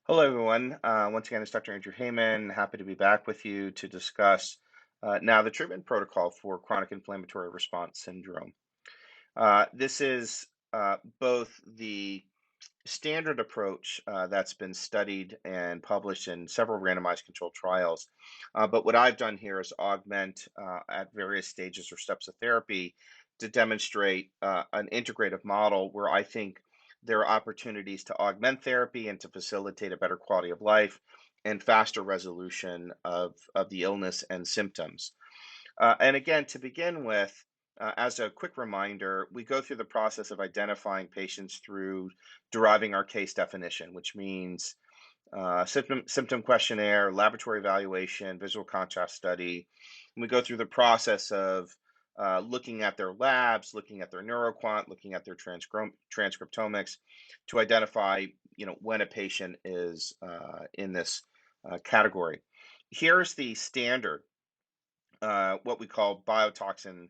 Hello, everyone. Once again, it's Dr. Andrew Heyman. Happy to be back with you to discuss now the treatment protocol for chronic inflammatory response syndrome. This is both the standard approach that's been studied and published in several randomized controlled trials. But what I've done here is augment at various stages or steps of therapy to demonstrate an integrative model where I think there are opportunities to augment therapy and to facilitate a better quality of life and faster resolution of the illness and symptoms. And again, to begin with, as a quick reminder, we go through the process of identifying patients through deriving our case definition, which means symptom questionnaire, laboratory evaluation, visual contrast study. And we go through the process of looking at their labs, looking at their neuroquant, looking at their transcriptomics to identify, when a patient is in this category. Here's the standard what we call biotoxin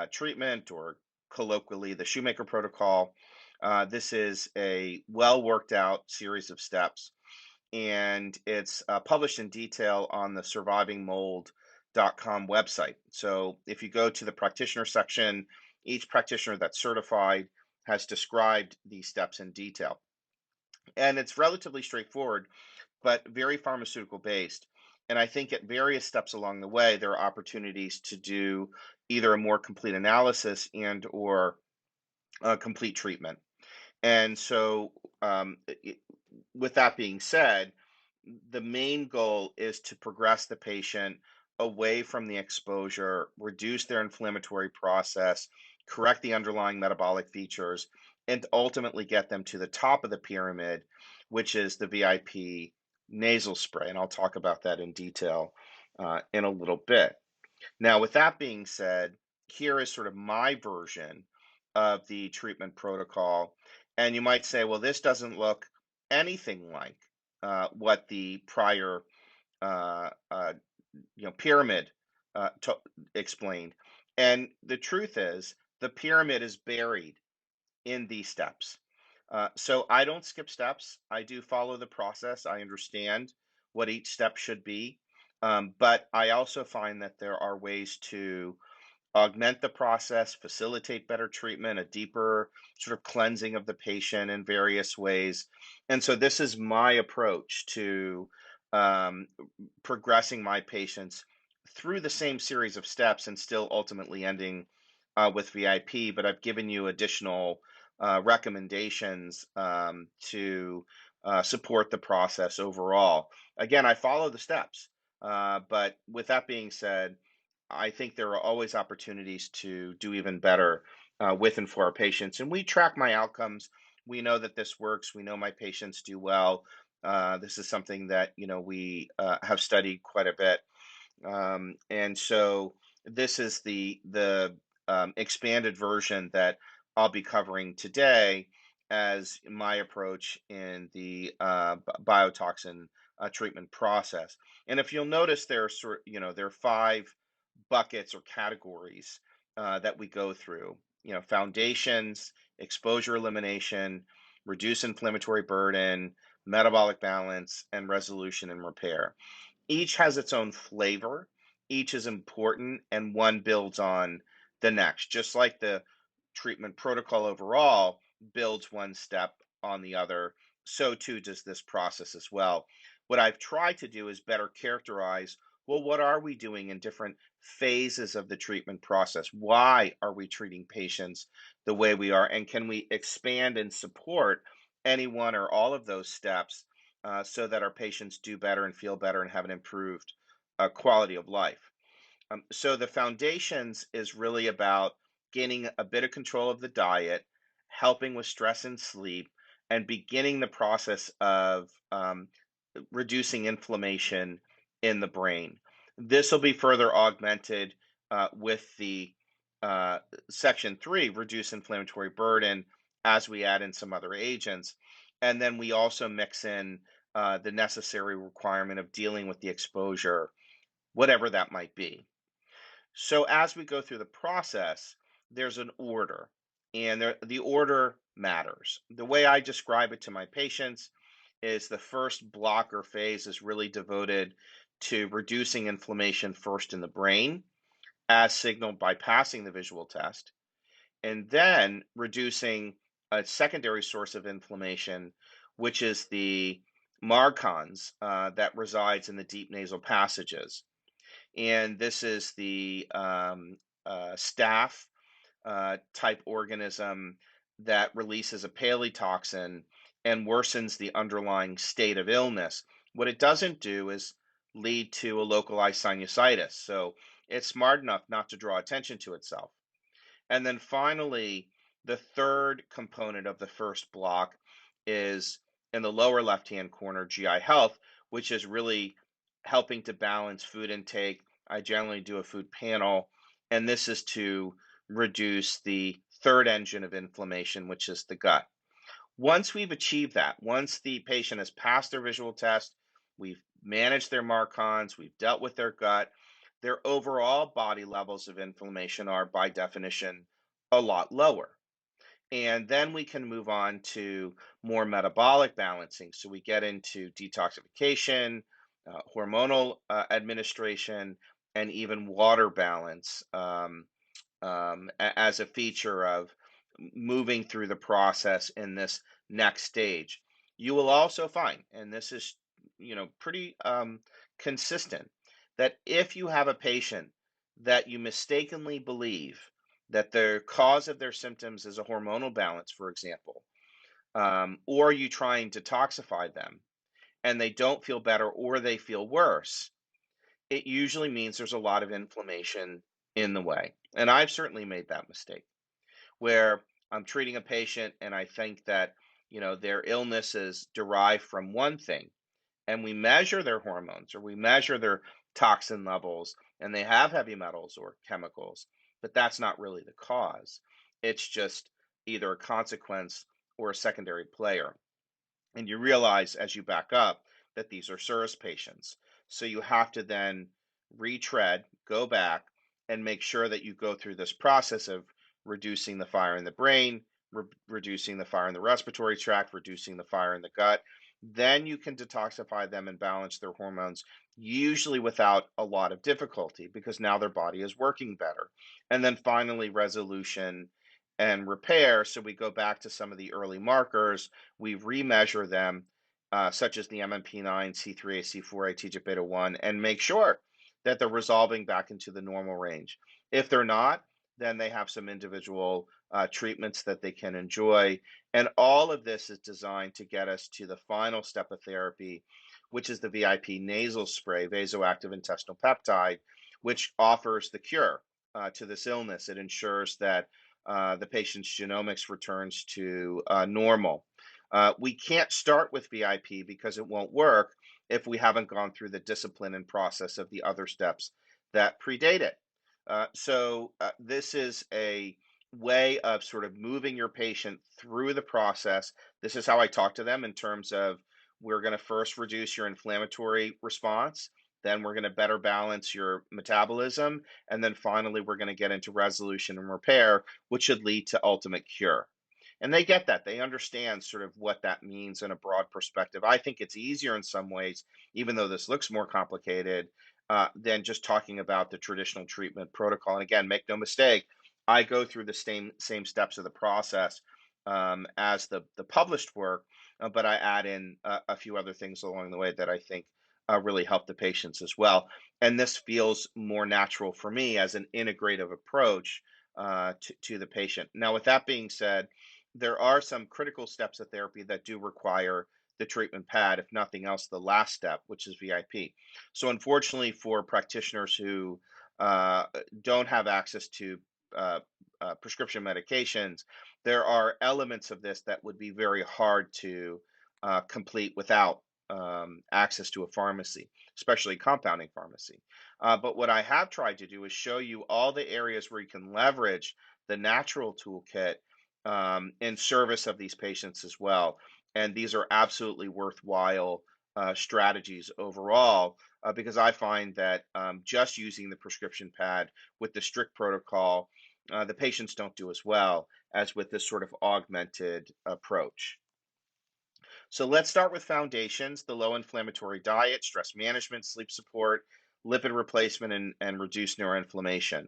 treatment, or colloquially the Shoemaker protocol. This is a well worked out series of steps, and it's published in detail on the survivingmold.com website. So if you go to the practitioner section, each practitioner that's certified has described these steps in detail. And it's relatively straightforward, but very pharmaceutical based. And I think at various steps along the way, there are opportunities to do either a more complete analysis and or a complete treatment. And so, with that being said, the main goal is to progress the patient away from the exposure, reduce their inflammatory process, correct the underlying metabolic features, and ultimately get them to the top of the pyramid, which is the VIP nasal spray. And I'll talk about that in detail in a little bit. Now, with that being said, here is sort of my version of the treatment protocol. And you might say, well, this doesn't look anything like what the prior pyramid explained. And the truth is, the pyramid is buried in these steps. So I don't skip steps. I do follow the process. I understand what each step should be. But I also find that there are ways to augment the process, facilitate better treatment, a deeper sort of cleansing of the patient in various ways. And so this is my approach to um, progressing my patients through the same series of steps and still ultimately ending with VIP. But I've given you additional recommendations to support the process overall. Again, I follow the steps. But with that being said, I think there are always opportunities to do even better with and for our patients. And we track my outcomes. We know that this works. We know my patients do well. This is something that we have studied quite a bit, and so this is the expanded version that I'll be covering today as my approach in the biotoxin treatment process. And if you'll notice, there are five buckets or categories that we go through. Foundations, exposure elimination, reduce inflammatory burden, metabolic balance, and resolution and repair. Each has its own flavor, each is important, and one builds on the next. Just like the treatment protocol overall builds one step on the other, so too does this process as well. What I've tried to do is better characterize, well, what are we doing in different phases of the treatment process? Why are we treating patients the way we are? And can we expand and support any one or all of those steps so that our patients do better and feel better and have an improved quality of life? So the foundations is really about gaining a bit of control of the diet, helping with stress and sleep, and beginning the process of reducing inflammation in the brain. This will be further augmented with the uh, section three, reduce inflammatory burden, as we add in some other agents. And then we also mix in the necessary requirement of dealing with the exposure, whatever that might be. So as we go through the process, there's an order, and the order matters. The way I describe it to my patients is the first block or phase is really devoted to reducing inflammation first in the brain, as signaled by passing the visual test, and then reducing a secondary source of inflammation, which is the marcons that resides in the deep nasal passages. And this is the staph type organism that releases a paletoxin and worsens the underlying state of illness. What it doesn't do is lead to a localized sinusitis. So it's smart enough not to draw attention to itself. And then finally, the third component of the first block is in the lower left-hand corner, GI health, which is really helping to balance food intake. I generally do a food panel, and this is to reduce the third engine of inflammation, which is the gut. Once we've achieved that, once the patient has passed their visual test, we've managed their marcons, we've dealt with their gut, their overall body levels of inflammation are, by definition, a lot lower. And then we can move on to more metabolic balancing. So we get into detoxification, hormonal administration, and even water balance. As a feature of moving through the process in this next stage. You will also find, and this is, pretty consistent, that if you have a patient that you mistakenly believe that the cause of their symptoms is a hormonal balance, for example, or you try and detoxify them and they don't feel better or they feel worse, it usually means there's a lot of inflammation in the way. And I've certainly made that mistake where I'm treating a patient and I think that, their illness is derived from one thing, and we measure their hormones or we measure their toxin levels and they have heavy metals or chemicals, but that's not really the cause. It's just either a consequence or a secondary player. And you realize as you back up that these are CIRS patients. So you have to then retread, go back, and make sure that you go through this process of reducing the fire in the brain, reducing the fire in the respiratory tract, reducing the fire in the gut. Then you can detoxify them and balance their hormones, usually without a lot of difficulty because now their body is working better. And then finally, resolution and repair. So we go back to some of the early markers, we remeasure them, such as the MMP9, C3A, C4A, TGF beta 1, and make sure that they're resolving back into the normal range. If they're not, then they have some individual treatments that they can enjoy. And all of this is designed to get us to the final step of therapy, which is the VIP nasal spray, vasoactive intestinal peptide, which offers the cure to this illness. It ensures that the patient's genomics returns to normal. We can't start with VIP because it won't work if we haven't gone through the discipline and process of the other steps that predate it. This is a way of sort of moving your patient through the process. This is how I talk to them in terms of we're going to first reduce your inflammatory response. Then we're going to better balance your metabolism. And then finally, we're going to get into resolution and repair, which should lead to ultimate cure. And they get that. They understand sort of what that means in a broad perspective. I think it's easier in some ways, even though this looks more complicated, than just talking about the traditional treatment protocol. And again, make no mistake, I go through the same steps of the process as the published work, but I add in a few other things along the way that I think really help the patients as well. And this feels more natural for me as an integrative approach to the patient. Now, with that being said, there are some critical steps of therapy that do require the treatment pad, if nothing else, the last step, which is VIP. So, unfortunately, for practitioners who uh, don't have access to prescription medications, there are elements of this that would be very hard to complete without access to a pharmacy, especially compounding pharmacy. But what I have tried to do is show you all the areas where you can leverage the natural toolkit in service of these patients as well. And these are absolutely worthwhile strategies overall because I find that just using the prescription pad with the strict protocol, the patients don't do as well as with this sort of augmented approach. So let's start with foundations: the low inflammatory diet, stress management, sleep support, lipid replacement, and reduced neuroinflammation.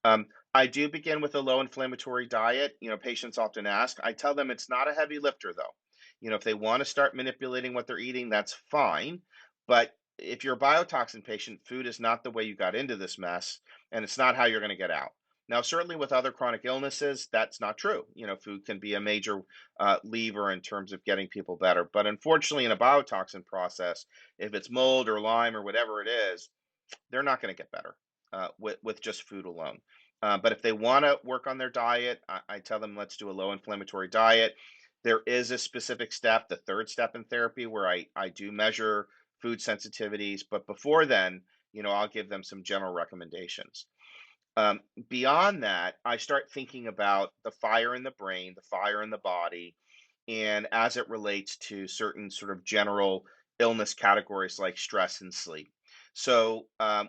I do begin with a low inflammatory diet. Patients often ask. I tell them it's not a heavy lifter, though. If they want to start manipulating what they're eating, that's fine. But if you're a biotoxin patient, food is not the way you got into this mess, and it's not how you're going to get out. Now, certainly with other chronic illnesses, that's not true. Food can be a major lever in terms of getting people better. But unfortunately, in a biotoxin process, if it's mold or Lyme or whatever it is, they're not going to get better with just food alone. But if they want to work on their diet, I tell them let's do a low inflammatory diet. There is a specific step, the third step in therapy, where I do measure food sensitivities. But before then, I'll give them some general recommendations. Um, Beyond that, I start thinking about the fire in the brain, the fire in the body, and as it relates to certain sort of general illness categories like stress and sleep. So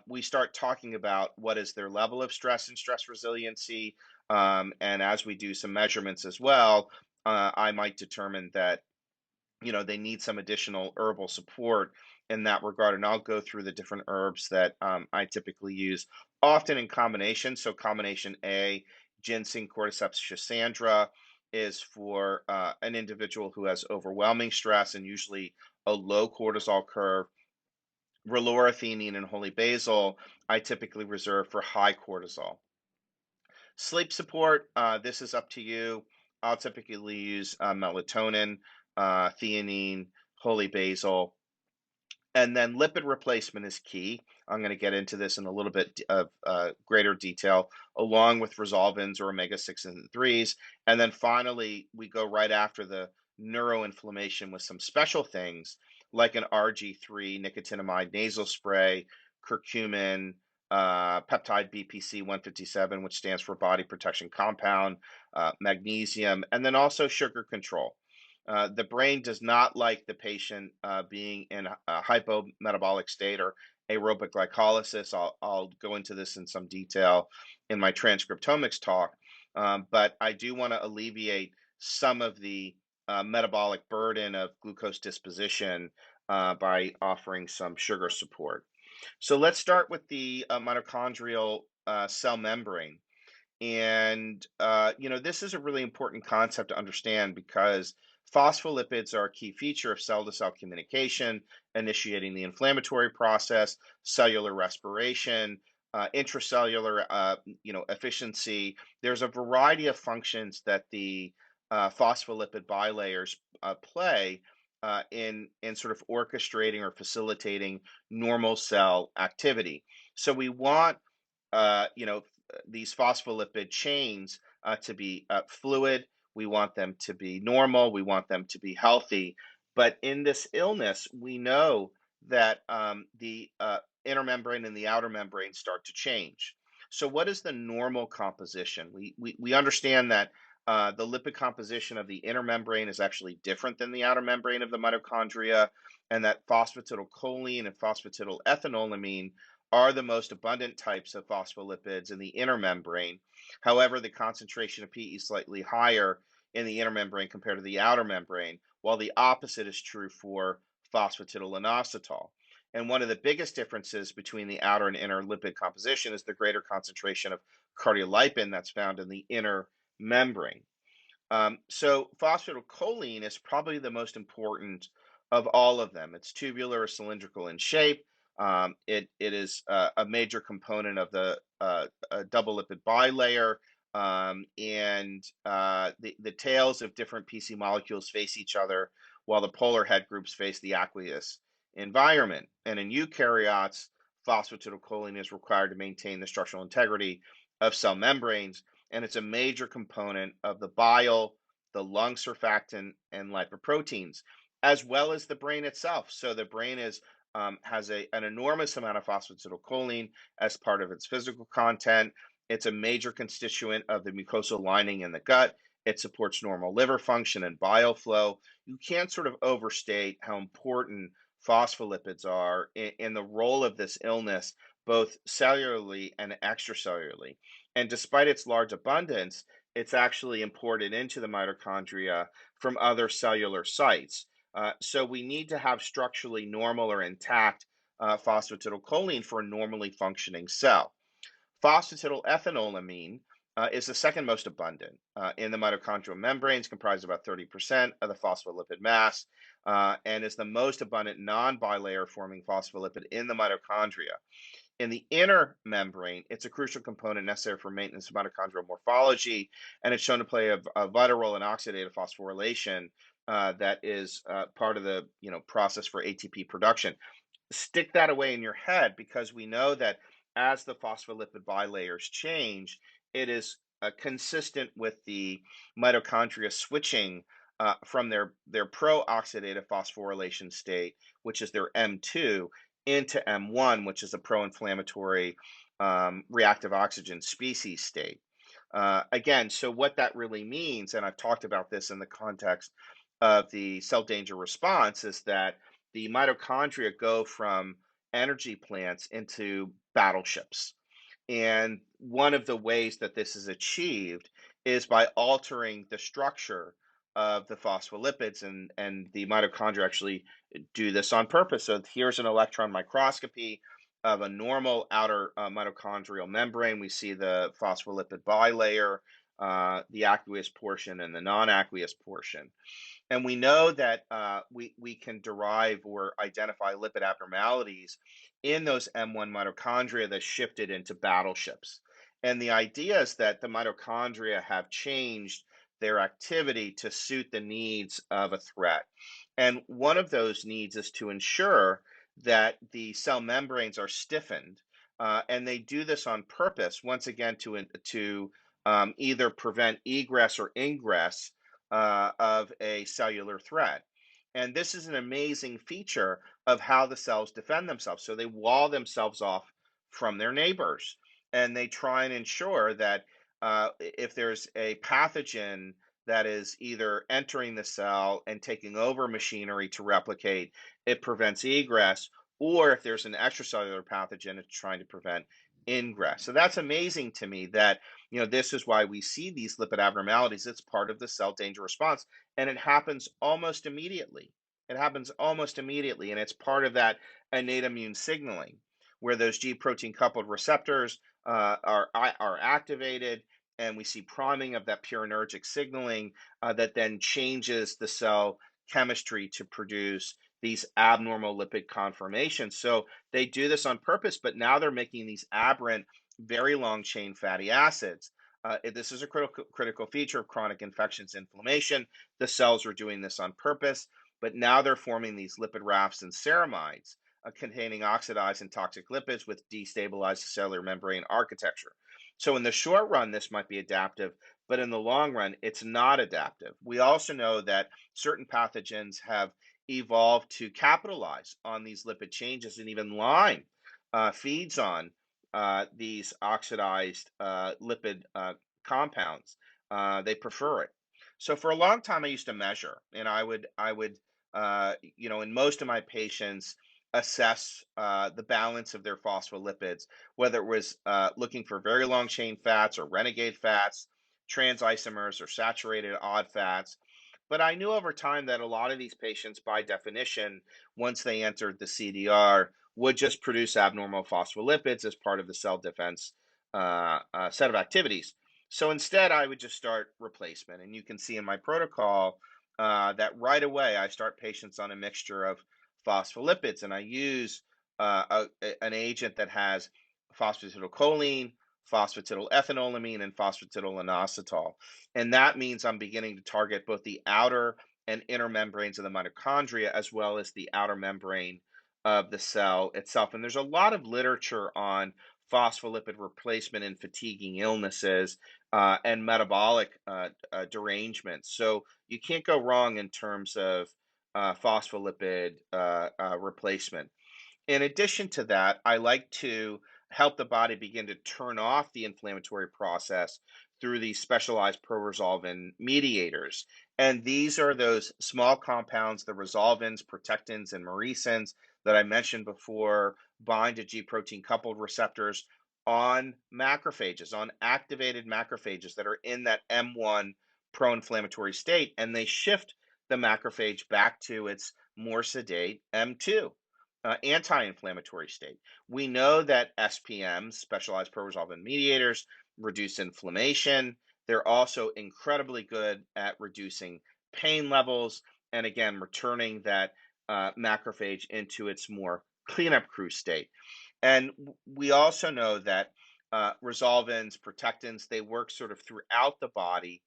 we start talking about what is their level of stress and stress resiliency. And as we do some measurements as well, I might determine that they need some additional herbal support in that regard. And I'll go through the different herbs that I typically use, often in combination. So, combination A, ginseng, Cordyceps, schisandra, is for an individual who has overwhelming stress and usually a low cortisol curve. Relora, and holy basil, I typically reserve for high cortisol. Sleep support, this is up to you. I'll typically use melatonin, theanine, holy basil, and then lipid replacement is key. I'm going to get into this in a little bit of greater detail, along with Resolvins or omega 6 and 3s. And then finally, we go right after the neuroinflammation with some special things like an RG3 nicotinamide nasal spray, curcumin, peptide BPC 157, which stands for body protection compound, magnesium, and then also sugar control. The brain does not like the patient being in a hypometabolic state or aerobic glycolysis. I'll go into this in some detail in my transcriptomics talk, but I do want to alleviate some of the metabolic burden of glucose disposition by offering some sugar support. So let's start with the mitochondrial cell membrane. And, this is a really important concept to understand because phospholipids are a key feature of cell to cell communication, initiating the inflammatory process, cellular respiration, intracellular, efficiency. There's a variety of functions that the phospholipid bilayers play in sort of orchestrating or facilitating normal cell activity. So we want these phospholipid chains to be fluid. We want them to be normal. We want them to be healthy. But in this illness, we know that the inner membrane and the outer membrane start to change. So, what is the normal composition? We understand that the lipid composition of the inner membrane is actually different than the outer membrane of the mitochondria, and that phosphatidylcholine and phosphatidylethanolamine are the most abundant types of phospholipids in the inner membrane. However, the concentration of PE is slightly higher in the inner membrane compared to the outer membrane, while the opposite is true for phosphatidylinositol. And one of the biggest differences between the outer and inner lipid composition is the greater concentration of cardiolipin that's found in the inner membrane. So phosphatidylcholine is probably the most important of all of them. It's tubular or cylindrical in shape. It is a major component of the double lipid bilayer, and the tails of different PC molecules face each other, while the polar head groups face the aqueous environment. And in eukaryotes, phosphatidylcholine is required to maintain the structural integrity of cell membranes, and it's a major component of the bile, the lung surfactant, and lipoproteins, as well as the brain itself. So the brain has an enormous amount of phosphatidylcholine as part of its physical content. It's a major constituent of the mucosal lining in the gut. It supports normal liver function and bile flow. You can't sort of overstate how important phospholipids are in the role of this illness, both cellularly and extracellularly. And despite its large abundance, it's actually imported into the mitochondria from other cellular sites. So we need to have structurally normal or intact phosphatidylcholine for a normally functioning cell. Phosphatidylethylamine is the second most abundant in the mitochondrial membranes, comprised about 30% of the phospholipid mass, and is the most abundant non-bilayer forming phospholipid in the mitochondria. In the inner membrane, it's a crucial component necessary for maintenance of mitochondrial morphology, and it's shown to play a vital role in oxidative phosphorylation that is part of the process for ATP production. Stick that away in your head, because we know that as the phospholipid bilayers change, it is consistent with the mitochondria switching from their pro-oxidative phosphorylation state, which is their M2, into M1, which is a pro-inflammatory reactive oxygen species state. Again, so what that really means, and I've talked about this in the context of the cell danger response, is that the mitochondria go from energy plants into battleships. And one of the ways that this is achieved is by altering the structure of the phospholipids, and the mitochondria actually do this on purpose. So here's an electron microscopy of a normal outer mitochondrial membrane. We see the phospholipid bilayer, the aqueous portion, and the non-aqueous portion. And we know that we can derive or identify lipid abnormalities in those M1 mitochondria that shifted into battleships. And the idea is that the mitochondria have changed their activity to suit the needs of a threat. And one of those needs is to ensure that the cell membranes are stiffened. And they do this on purpose, once again, to either prevent egress or ingress of a cellular threat. And this is an amazing feature of how the cells defend themselves. So they wall themselves off from their neighbors, and they try and ensure that if there's a pathogen that is either entering the cell and taking over machinery to replicate, it prevents egress, or if there's an extracellular pathogen, it's trying to prevent ingress. So that's amazing to me that this is why we see these lipid abnormalities. It's part of the cell danger response, and it happens almost immediately. It happens almost immediately, and it's part of that innate immune signaling, where those G protein coupled receptors are activated, and we see priming of that purinergic signaling that then changes the cell chemistry to produce these abnormal lipid conformations. So they do this on purpose, but now they're making these aberrant, very long chain fatty acids. This is a critical feature of chronic infections, inflammation. The cells are doing this on purpose, but now they're forming these lipid rafts and ceramides containing oxidized and toxic lipids with destabilized cellular membrane architecture. So in the short run, this might be adaptive, but in the long run, it's not adaptive. We also know that certain pathogens have evolved to capitalize on these lipid changes, and even Lyme feeds on these oxidized lipid compounds. They prefer it. So for a long time, I used to measure, and I would, in most of my patients, assess the balance of their phospholipids, whether it was looking for very long chain fats or renegade fats, trans isomers, or saturated odd fats. But I knew over time that a lot of these patients, by definition, once they entered the CDR, would just produce abnormal phospholipids as part of the cell defense set of activities. So instead, I would just start replacement. And you can see in my protocol that right away I start patients on a mixture of phospholipids, and I use an agent that has phosphatidylcholine, phosphatidylethylamine, and phosphatidylinositol. And that means I'm beginning to target both the outer and inner membranes of the mitochondria, as well as the outer membrane of the cell itself. And there's a lot of literature on phospholipid replacement in fatiguing illnesses and metabolic derangements. So you can't go wrong in terms of phospholipid replacement. In addition to that, I like to help the body begin to turn off the inflammatory process through these specialized pro-resolvin mediators. And these are those small compounds, the resolvins, protectins, and merisins that I mentioned before, bind to G protein coupled receptors on macrophages, on activated macrophages that are in that M1 pro inflammatory state, and they shift the macrophage back to its more sedate M2 anti-inflammatory state. We know that SPMs, specialized pro-resolvin mediators, reduce inflammation. They're also incredibly good at reducing pain levels and again returning that macrophage into its more cleanup crew state. And we also know that resolvins, protectants, they work sort of throughout the body,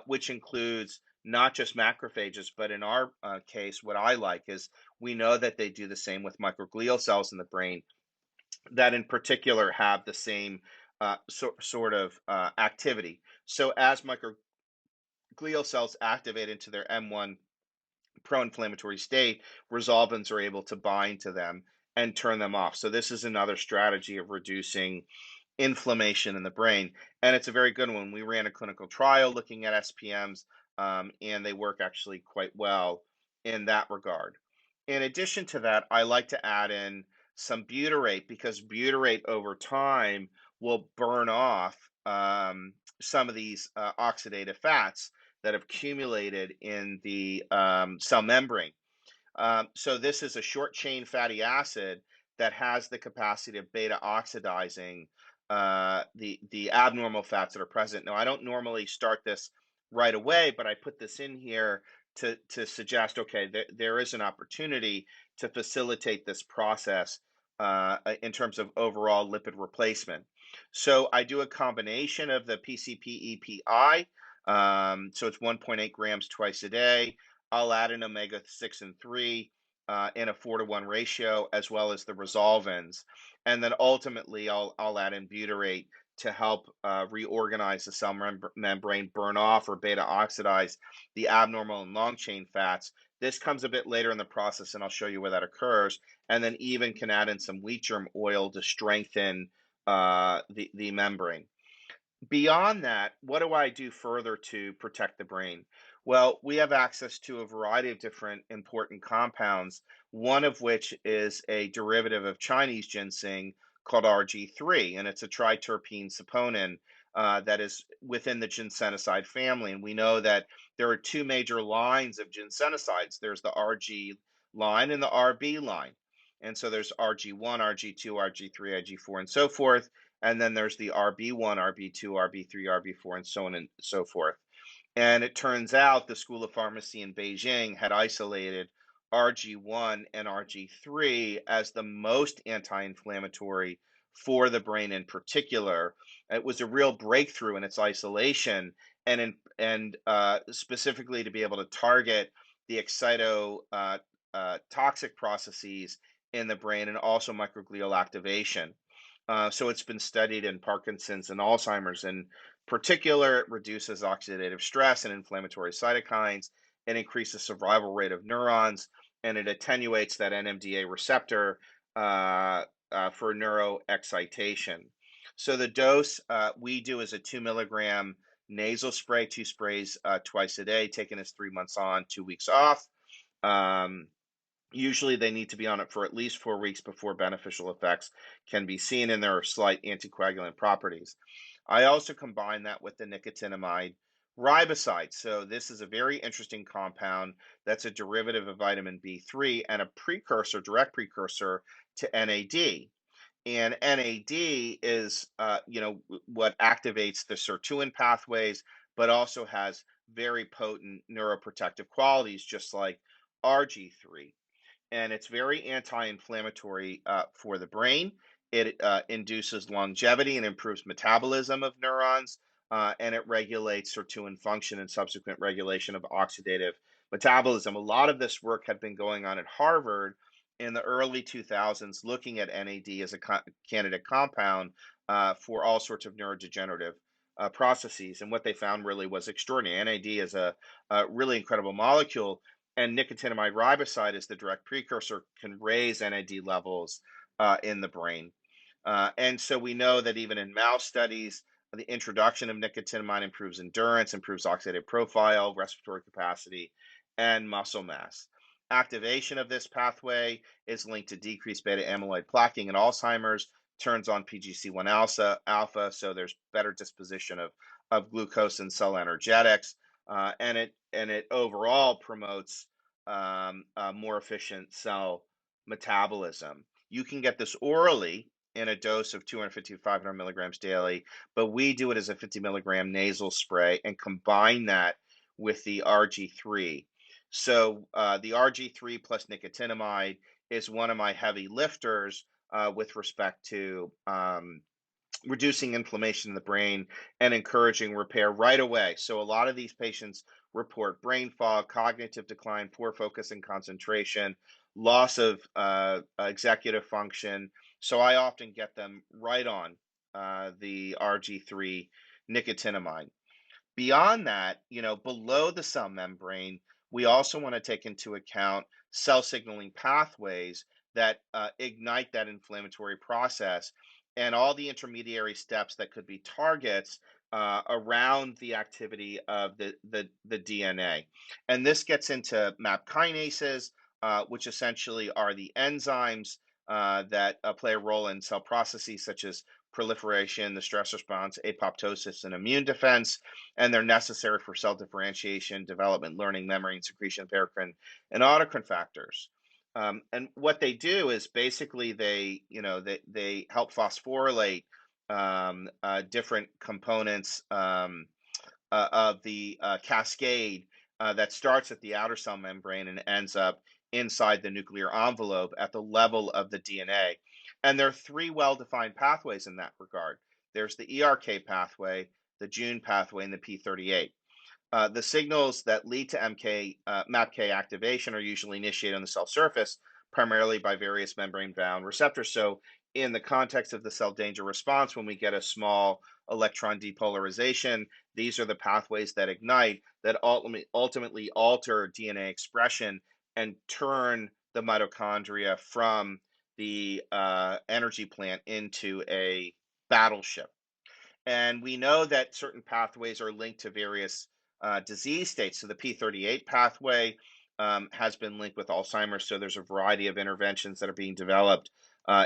which includes not just macrophages, but in our case, what I like is we know that they do the same with microglial cells in the brain that in particular have the same sort of activity. So as microglial cells activate into their M1 pro-inflammatory state, resolvins are able to bind to them and turn them off. So this is another strategy of reducing inflammation in the brain. And it's a very good one. We ran a clinical trial looking at SPMs, and they work actually quite well in that regard. In addition to that, I like to add in some butyrate because butyrate over time will burn off some of these oxidative fats that have accumulated in the cell membrane. So this is a short chain fatty acid that has the capacity of beta oxidizing the abnormal fats that are present. Now, I don't normally start this right away, but I put this in here to suggest, okay, there is an opportunity to facilitate this process in terms of overall lipid replacement. So I do a combination of the PCP-EPI, so it's 1.8 grams twice a day. I'll add an omega 6 and 3 in a 4-to-1 ratio, as well as the Resolvens. And then ultimately, I'll add in butyrate to help reorganize the cell membrane, burn off or beta oxidize the abnormal and long chain fats. This comes a bit later in the process, and I'll show you where that occurs. And then even can add in some wheat germ oil to strengthen the membrane. Beyond that, what do I do further to protect the brain? Well, we have access to a variety of different important compounds, one of which is a derivative of Chinese ginseng called RG3, and it's a triterpene saponin that is within the ginsenoside family. And we know that there are two major lines of ginsenosides. There's the RG line and the RB line. And so there's RG1, RG2, RG3, RG4, and so forth. And then there's the RB1, RB2, RB3, RB4, and so on and so forth. And it turns out the School of Pharmacy in Beijing had isolated RG1 and RG3 as the most anti inflammatory for the brain in particular. It was a real breakthrough in its isolation and specifically to be able to target the toxic processes in the brain and also microglial activation. So it's been studied in Parkinson's and Alzheimer's. In particular, it reduces oxidative stress and inflammatory cytokines. It increases survival rate of neurons, and it attenuates that NMDA receptor for neuroexcitation. So the dose we do is a 2 milligram nasal spray, two sprays twice a day, taken as 3 months on, 2 weeks off. Um, Usually, they need to be on it for at least 4 weeks before beneficial effects can be seen, and there are slight anticoagulant properties. I also combine that with the nicotinamide riboside. So, this is a very interesting compound that's a derivative of vitamin B3 and a precursor, direct precursor to NAD. And NAD is, what activates the sirtuin pathways, but also has very potent neuroprotective qualities, just like RG3, and it's very anti-inflammatory for the brain. It induces longevity and improves metabolism of neurons, and it regulates sirtuin function and subsequent regulation of oxidative metabolism. A lot of this work had been going on at Harvard in the early 2000s, looking at NAD as a candidate compound for all sorts of neurodegenerative processes. And what they found really was extraordinary. NAD is a really incredible molecule, and nicotinamide riboside is the direct precursor, can raise NAD levels in the brain. And so we know that even in mouse studies, the introduction of nicotinamide improves endurance, improves oxidative profile, respiratory capacity, and muscle mass. Activation of this pathway is linked to decreased beta amyloid plaquing in Alzheimer's, turns on PGC1 alpha, so there's better disposition of glucose and cell energetics. And it overall promotes a more efficient cell metabolism. You can get this orally in a dose of 250 to 500 milligrams daily, but we do it as a 50 milligram nasal spray and combine that with the RG3. So the RG3 plus nicotinamide is one of my heavy lifters with respect to reducing inflammation in the brain and encouraging repair right away. So a lot of these patients report brain fog, cognitive decline, poor focus and concentration, loss of executive function. So I often get them right on the RG3 nicotinamide. Beyond that, below the cell membrane, we also want to take into account cell signaling pathways that ignite that inflammatory process and all the intermediary steps that could be targets around the activity of the DNA. And this gets into MAP kinases, which essentially are the enzymes that play a role in cell processes such as proliferation, the stress response, apoptosis, and immune defense, and they're necessary for cell differentiation, development, learning, memory, and secretion of paracrine and autocrine factors. And what they do is basically they help phosphorylate different components of the cascade that starts at the outer cell membrane and ends up inside the nuclear envelope at the level of the DNA. And there are three well-defined pathways in that regard. There's the ERK pathway, the June pathway, and the P38. The signals that lead to MAPK activation are usually initiated on the cell surface, primarily by various membrane-bound receptors. So, in the context of the cell danger response, when we get a small electron depolarization, these are the pathways that ignite that ultimately alter DNA expression and turn the mitochondria from the energy plant into a battleship. And we know that certain pathways are linked to various disease states. So the P38 pathway has been linked with Alzheimer's. So there's a variety of interventions that are being developed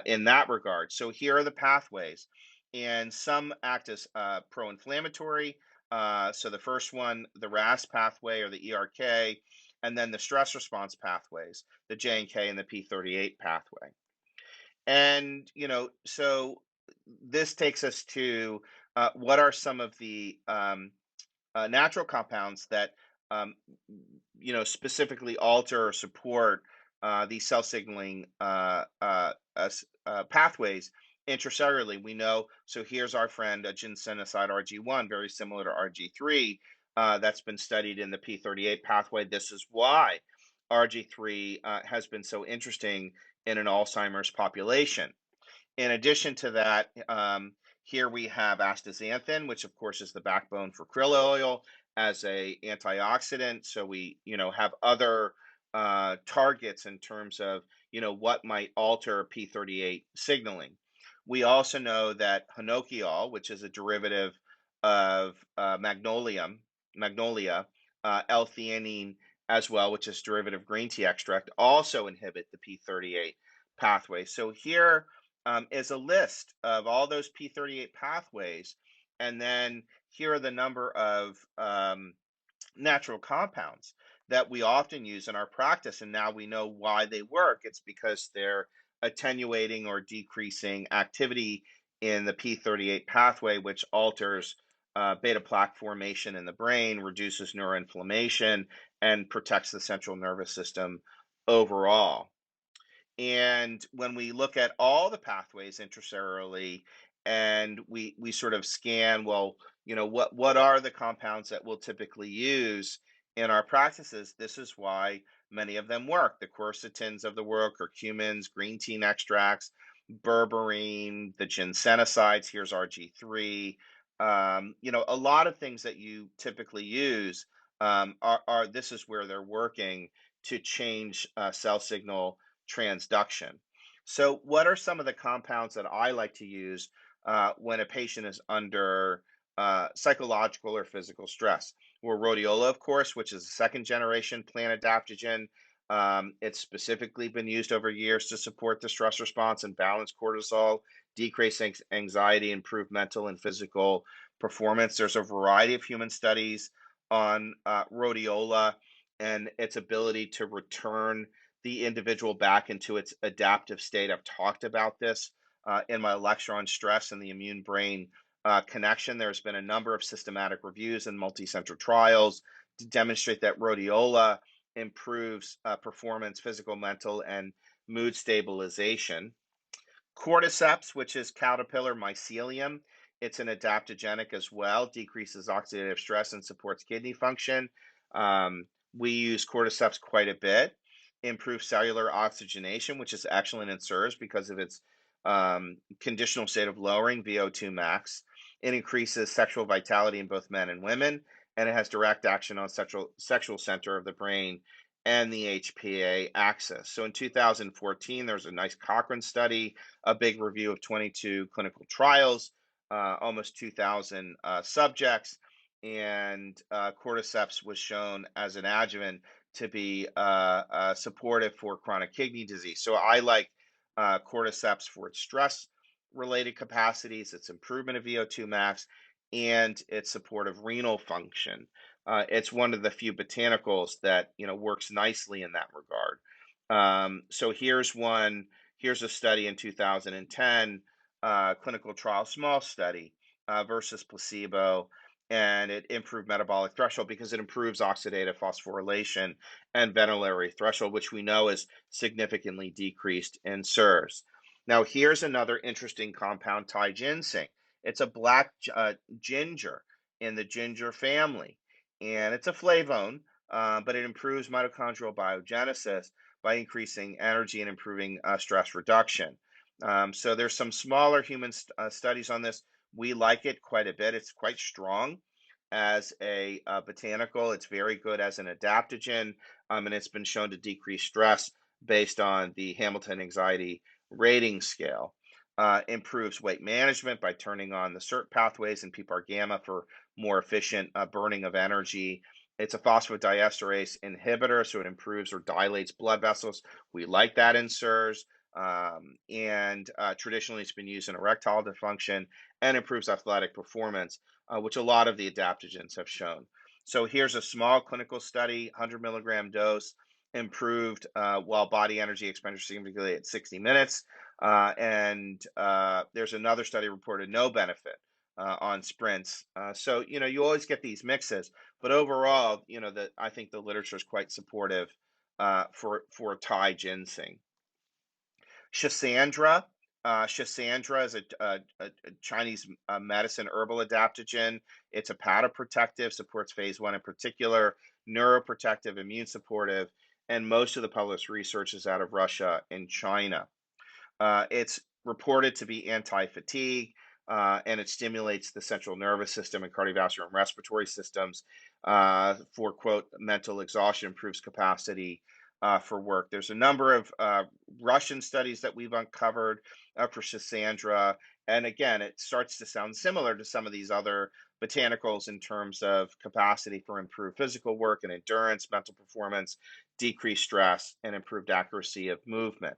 in that regard. So here are the pathways. And some act as pro-inflammatory. So the first one, the RAS pathway or the ERK, and then the stress response pathways, the J&K and the P38 pathway. And, so this takes us to what are some of the natural compounds that, um, specifically alter or support these cell signaling pathways intracellularly. We know, so here's our friend, a ginsenoside RG1, very similar to RG3, that's been studied in the P38 pathway. This is why RG3 has been so interesting in an Alzheimer's population. In addition to that, here we have astaxanthin, which of course is the backbone for krill oil as a antioxidant. So we, have other targets in terms of, what might alter P38 signaling. We also know that hinokiol, which is a derivative of magnolia, L-theanine as well, which is derivative green tea extract, also inhibit the P38 pathway. So here is a list of all those P38 pathways, and then here are the number of natural compounds that we often use in our practice. And now we know why they work. It's because they're attenuating or decreasing activity in the P38 pathway, which alters beta plaque formation in the brain, reduces neuroinflammation, and protects the central nervous system overall. And when we look at all the pathways intracellularly and we sort of scan, well, what are the compounds that we'll typically use in our practices? This is why many of them work. The quercetins of the world, curcumins, green tea extracts, berberine, the ginsenosides, here's RG3. A lot of things that you typically use are this is where they're working to change cell signal transduction. So, what are some of the compounds that I like to use when a patient is under psychological or physical stress? Well, rhodiola, of course, which is a second generation plant adaptogen. It's specifically been used over years to support the stress response and balance cortisol, decrease anxiety, improve mental and physical performance. There's a variety of human studies on rhodiola and its ability to return the individual back into its adaptive state. I've talked about this in my lecture on stress and the immune brain connection. There's been a number of systematic reviews and multi-center trials to demonstrate that rhodiola improves performance, physical, mental, and mood stabilization. Cordyceps, which is caterpillar mycelium, it's an adaptogenic as well, decreases oxidative stress and supports kidney function. We use cordyceps quite a bit, improves cellular oxygenation, which is excellent in CIRS because of its conditional state of lowering VO2 max. It increases sexual vitality in both men and women, and it has direct action on sexual center of the brain and the HPA axis. So in 2014, there was a nice Cochrane study, a big review of 22 clinical trials, almost 2,000 subjects, and cordyceps was shown as an adjuvant to be supportive for chronic kidney disease. So I like cordyceps for its stress-related capacities, its improvement of VO2 max, and its supportive renal function. It's one of the few botanicals that works nicely in that regard. So here's one. Here's a study in 2010, clinical trial, small study versus placebo, and it improved metabolic threshold because it improves oxidative phosphorylation and ventilatory threshold, which we know is significantly decreased in CIRS. Now, here's another interesting compound, Thai ginseng. It's a black ginger in the ginger family, and it's a flavone, but it improves mitochondrial biogenesis by increasing energy and improving stress reduction. So there's some smaller human studies on this. We like it quite a bit. It's quite strong as a botanical. It's very good as an adaptogen, and it's been shown to decrease stress based on the Hamilton Anxiety Rating Scale. Improves weight management by turning on the SIRT pathways and PPAR gamma for more efficient burning of energy. It's a phosphodiesterase inhibitor, so it improves or dilates blood vessels. We like that in CIRS. And traditionally, it's been used in erectile dysfunction and improves athletic performance, which a lot of the adaptogens have shown. So here's a small clinical study, 100 milligram dose, improved while body energy expenditure significantly at 60 minutes. And there's another study reported no benefit on sprints. So you always get these mixes, but overall, I think the literature is quite supportive for Thai ginseng. Schisandra. Schisandra is a Chinese medicine herbal adaptogen. It's hepatoprotective, supports phase one in particular, neuroprotective, immune supportive, and most of the published research is out of Russia and China. It's reported to be anti-fatigue, and it stimulates the central nervous system and cardiovascular and respiratory systems for, quote, mental exhaustion, improves capacity for work. There's a number of Russian studies that we've uncovered for Schisandra. And again, it starts to sound similar to some of these other botanicals in terms of capacity for improved physical work and endurance, mental performance, decreased stress, and improved accuracy of movement.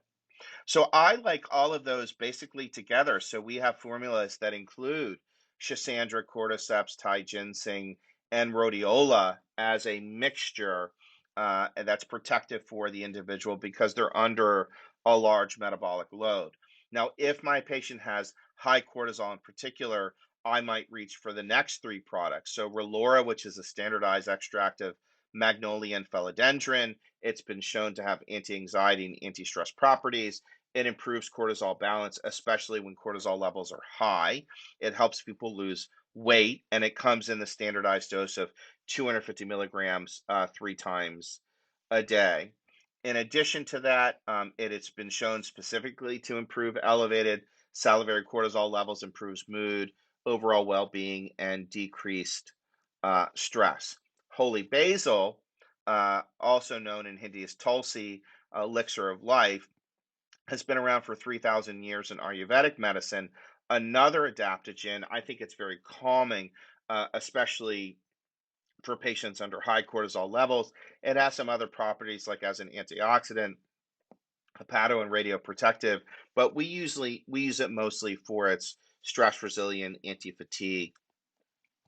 So I like all of those basically together. So we have formulas that include Schisandra, Cordyceps, Thai ginseng, and Rhodiola as a mixture and that's protective for the individual because they're under a large metabolic load. Now, if my patient has high cortisol in particular, I might reach for the next three products. So Relora, which is a standardized extract of magnolia and philodendron, it's been shown to have anti-anxiety and anti-stress properties. It improves cortisol balance, especially when cortisol levels are high. It helps people lose weight, and it comes in the standardized dose of 250 milligrams 3 times a day. In addition to that, it's been shown specifically to improve elevated salivary cortisol levels, improves mood, overall well-being, and decreased stress. Holy basil, also known in Hindi as Tulsi, elixir of life, has been around for 3,000 years in Ayurvedic medicine. Another adaptogen, I think it's very calming, especially for patients under high cortisol levels. It has some other properties like as an antioxidant, hepato and radioprotective, but we use it mostly for its stress resilient anti-fatigue.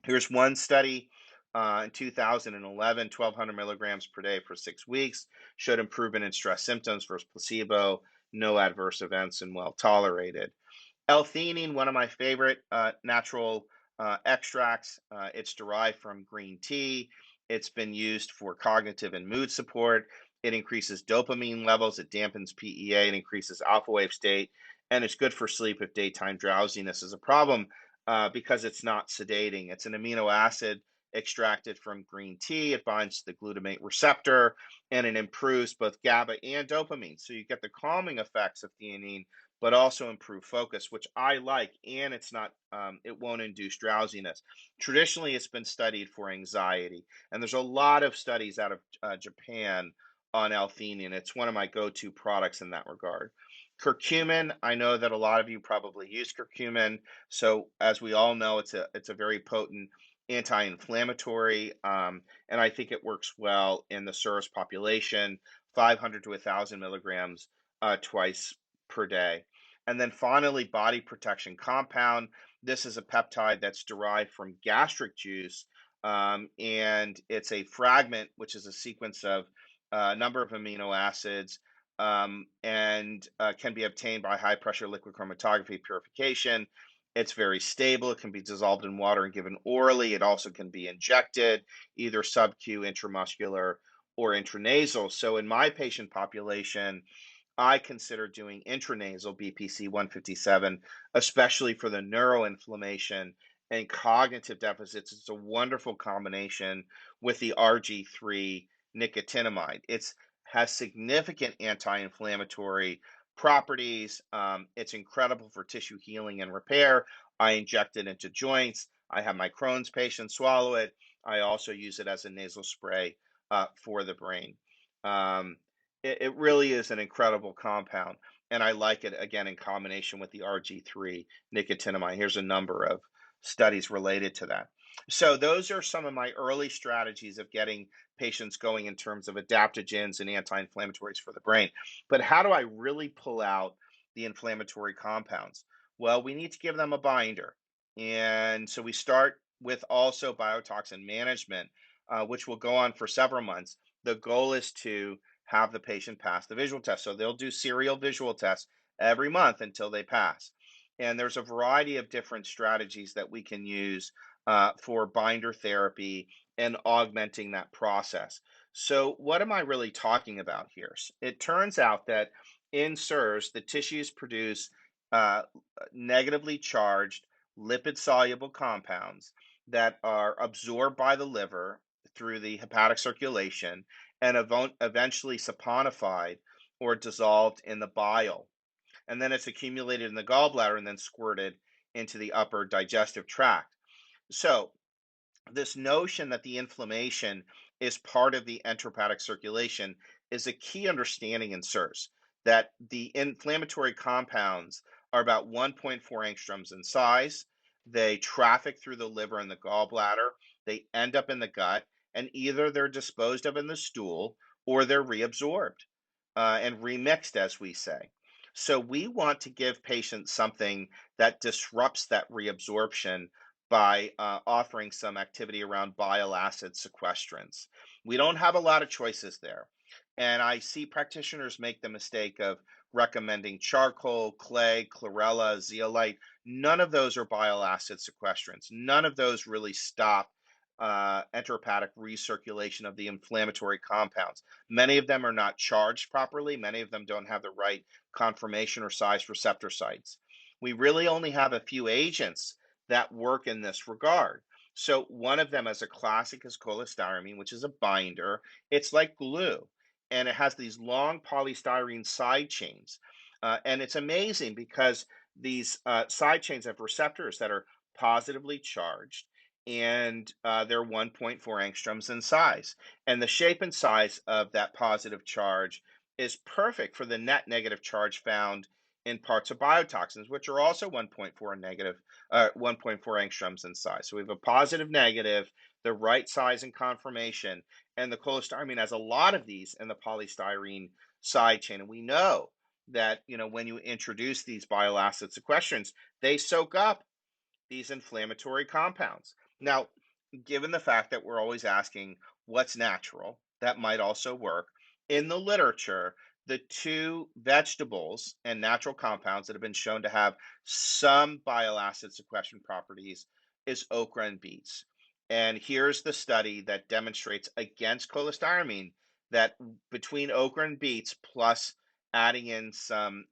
Here's one study in 2011, 1,200 milligrams per day for 6 weeks, showed improvement in stress symptoms versus placebo, no adverse events, and well tolerated. L-theanine, one of my favorite natural extracts. It's derived from green tea. It's been used for cognitive and mood support. It increases dopamine levels. It dampens PEA. It increases alpha wave state, and it's good for sleep if daytime drowsiness is a problem because it's not sedating. It's an amino acid extracted from green tea. It binds to the glutamate receptor, and it improves both GABA and dopamine. So you get the calming effects of theanine but also improve focus, which I like, and it won't induce drowsiness. Traditionally, it's been studied for anxiety, and there's a lot of studies out of Japan on L-theanine. It's one of my go-to products in that regard. Curcumin, I know that a lot of you probably use curcumin. So as we all know, it's a very potent anti-inflammatory, and I think it works well in the CIRS population, 500 to 1,000 milligrams twice per day. And then finally, body protection compound. This is a peptide that's derived from gastric juice, and it's a fragment, which is a sequence of a number of amino acids, and can be obtained by high pressure liquid chromatography purification. It's very stable. It can be dissolved in water and given orally. It also can be injected, either sub-Q, intramuscular, or intranasal. So in my patient population, I consider doing intranasal BPC 157, especially for the neuroinflammation and cognitive deficits. It's a wonderful combination with the RG3 nicotinamide. It's has significant anti-inflammatory properties. It's incredible for tissue healing and repair. I inject it into joints. I have my Crohn's patients swallow it. I also use it as a nasal spray for the brain. Um, it really is an incredible compound, and I like it again in combination with the RG3 nicotinamide. Here's a number of studies related to that. So those are some of my early strategies of getting patients going in terms of adaptogens and anti-inflammatories for the brain. But how do I really pull out the inflammatory compounds? Well, we need to give them a binder. And so we start with also biotoxin management, which will go on for several months. The goal is to have the patient pass the visual test. So they'll do serial visual tests every month until they pass. And there's a variety of different strategies that we can use for binder therapy and augmenting that process. So, what am I really talking about here? It turns out that in CIRS, the tissues produce uh, negatively charged lipid soluble compounds that are absorbed by the liver through the hepatic circulation and eventually saponified or dissolved in the bile. And then it's accumulated in the gallbladder and then squirted into the upper digestive tract. So, this notion that the inflammation is part of the enterohepatic circulation is a key understanding in CIRS, that the inflammatory compounds are about 1.4 angstroms in size. They traffic through the liver and the gallbladder. They end up in the gut, and either they're disposed of in the stool or they're reabsorbed and remixed, as we say. So we want to give patients something that disrupts that reabsorption by offering some activity around bile acid sequestrants. We don't have a lot of choices there. And I see practitioners make the mistake of recommending charcoal, clay, chlorella, zeolite. None of those are bile acid sequestrants. None of those really stop enterohepatic recirculation of the inflammatory compounds. Many of them are not charged properly. Many of them don't have the right conformation or size receptor sites. We really only have a few agents that work in this regard. So one of them as a classic is cholestyramine, which is a binder. It's like glue, and it has these long polystyrene side chains. And it's amazing because these side chains have receptors that are positively charged, and they're 1.4 angstroms in size. And the shape and size of that positive charge is perfect for the net negative charge found in parts of biotoxins, which are also 1.4 angstroms in size. So we have a positive, negative, the right size and conformation, and the cholestyramine has a lot of these in the polystyrene side chain. And we know that when you introduce these bile acid sequestrants, they soak up these inflammatory compounds. Now, given the fact that we're always asking what's natural, that might also work. In the literature, the two vegetables and natural compounds that have been shown to have some bile acid sequestration properties is okra and beets. And here's the study that demonstrates against cholestyramine that between okra and beets plus adding in some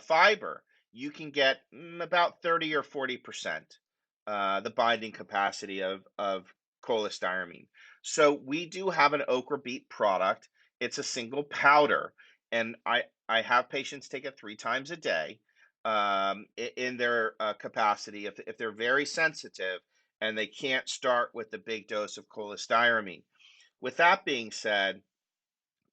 fiber, you can get about 30 or 40% the binding capacity of cholestyramine. So we do have an okra beet product. It's a single powder, and I have patients take it 3 times a day in their capacity if they're very sensitive and they can't start with the big dose of cholestyramine. With that being said,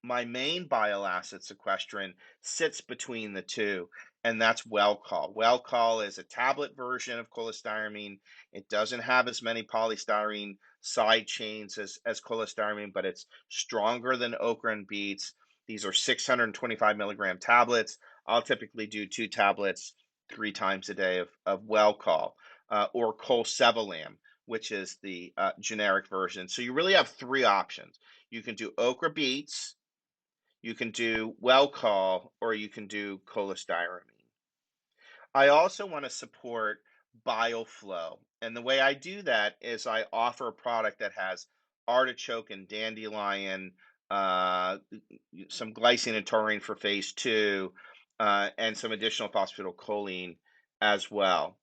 my main bile acid sequestrant sits between the two, and that's Welchol. Welchol is a tablet version of cholestyramine. It doesn't have as many polystyrene side chains as cholestyramine, but it's stronger than okra and beets. These are 625 milligram tablets. I'll typically do 2 tablets 3 times a day of Welchol or Colsevalam, which is the generic version. So you really have 3 options. You can do okra beets, you can do Welchol, or you can do cholestyramine. I also want to support bile flow. And the way I do that is I offer a product that has artichoke and dandelion, some glycine and taurine for phase two, and some additional phosphatidylcholine as well.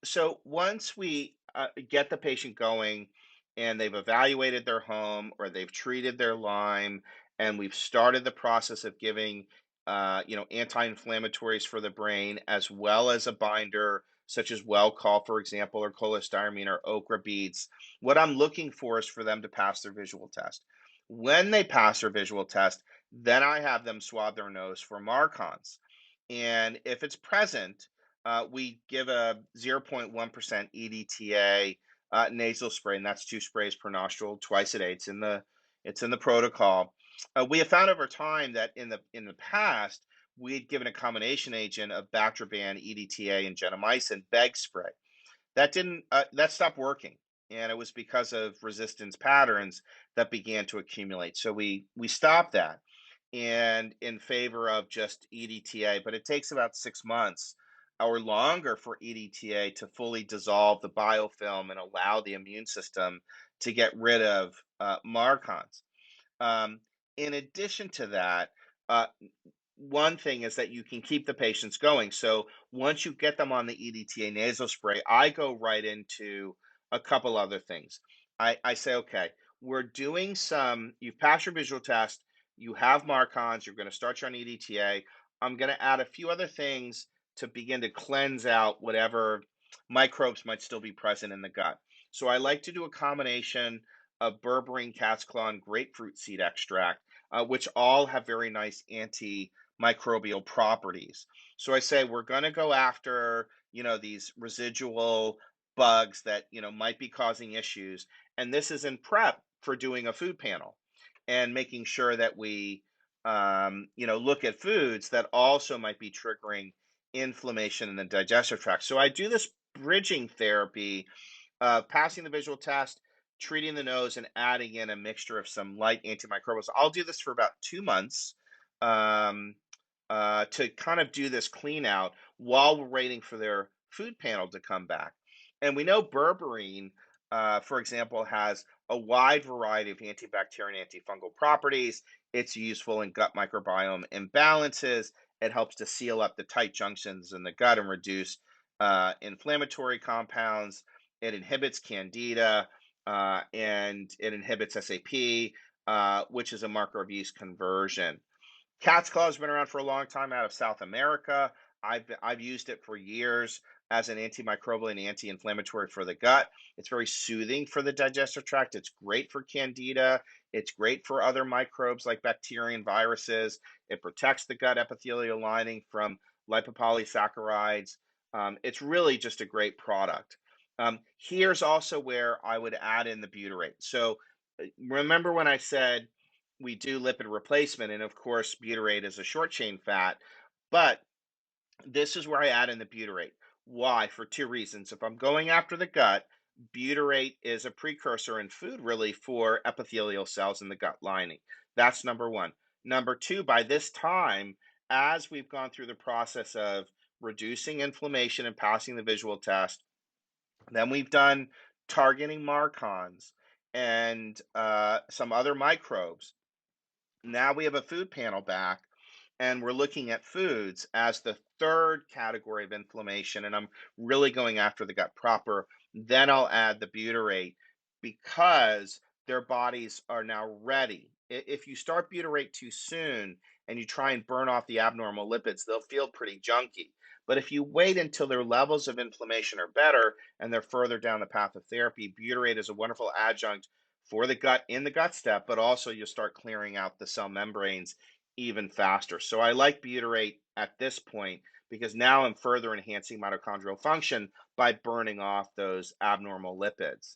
So once we get the patient going and they've evaluated their home or they've treated their Lyme and we've started the process of giving, anti-inflammatories for the brain as well as a binder such as Welchol, for example, or cholestyramine or okra beads, what I'm looking for is for them to pass their visual test. When they pass their visual test, then I have them swab their nose for Marcons. And if it's present, we give a 0.1% EDTA nasal spray, and that's 2 sprays per nostril twice a day. It's in the protocol. We have found over time that in the past we had given a combination agent of Bactroban, EDTA, and gentamicin beg spray. That stopped working, and it was because of resistance patterns that began to accumulate. So we stopped that and in favor of just EDTA, but it takes about 6 months or longer for EDTA to fully dissolve the biofilm and allow the immune system to get rid of Marcons. Um, in addition to that, uh, one thing is that you can keep the patients going. So once you get them on the EDTA nasal spray, I go right into a couple other things. I say, okay, you've passed your visual test, you have Marcons, you're going to start you on EDTA. I'm going to add a few other things to begin to cleanse out whatever microbes might still be present in the gut. So I like to do a combination of berberine, cat's claw, and grapefruit seed extract, which all have very nice antimicrobial properties. So I say we're going to go after, these residual bugs that, might be causing issues. And this is in prep for doing a food panel and making sure that we, look at foods that also might be triggering inflammation in the digestive tract. So I do this bridging therapy, passing the visual test, treating the nose, and adding in a mixture of some light antimicrobials. I'll do this for about 2 months um, to kind of do this clean out while we're waiting for their food panel to come back. And we know berberine, for example, has a wide variety of antibacterial and antifungal properties. It's useful in gut microbiome imbalances. It helps to seal up the tight junctions in the gut and reduce inflammatory compounds. It inhibits candida and it inhibits SAP, which is a marker of yeast conversion. Cat's claw has been around for a long time out of South America. I've used it for years as an antimicrobial and anti-inflammatory for the gut. It's very soothing for the digestive tract. It's great for candida. It's great for other microbes like bacteria and viruses. It protects the gut epithelial lining from lipopolysaccharides. It's really just a great product. Here's also where I would add in the butyrate. So remember when I said we do lipid replacement, and of course, butyrate is a short chain fat, but this is where I add in the butyrate. Why? For 2 reasons. If I'm going after the gut, butyrate is a precursor in food really for epithelial cells in the gut lining. That's number one. Number two, by this time, as we've gone through the process of reducing inflammation and passing the visual test, then we've done targeting Marcons and some other microbes. Now we have a food panel back, and we're looking at foods as the third category of inflammation. And I'm really going after the gut proper. Then I'll add the butyrate because their bodies are now ready. If you start butyrate too soon and you try and burn off the abnormal lipids, they'll feel pretty junky. But if you wait until their levels of inflammation are better and they're further down the path of therapy, butyrate is a wonderful adjunct for the gut in the gut step, but also you'll start clearing out the cell membranes even faster. So I like butyrate at this point because now I'm further enhancing mitochondrial function by burning off those abnormal lipids.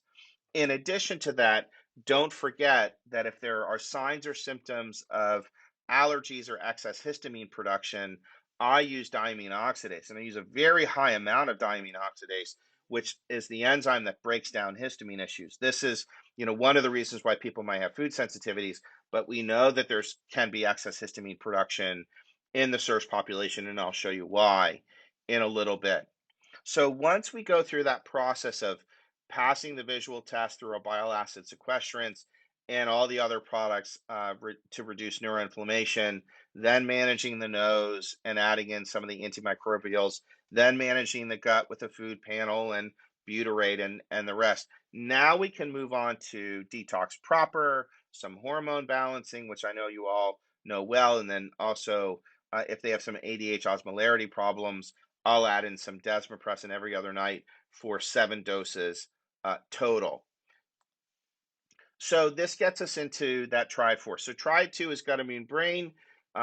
In addition to that, don't forget that if there are signs or symptoms of allergies or excess histamine production, I use diamine oxidase, and I use a very high amount of diamine oxidase, which is the enzyme that breaks down histamine issues. This is, one of the reasons why people might have food sensitivities, but we know that there's can be excess histamine production in the CIRS population, and I'll show you why in a little bit. So once we go through that process of passing the visual test through a bile acid sequestrant and all the other products to reduce neuroinflammation, then managing the nose and adding in some of the antimicrobials, then managing the gut with a food panel and butyrate and the rest. Now we can move on to detox proper, some hormone balancing, which I know you all know well, and then also if they have some ADH osmolarity problems, I'll add in some desmopressin every other night for 7 doses total. So this gets us into that triad four. So triad two is gut immune brain,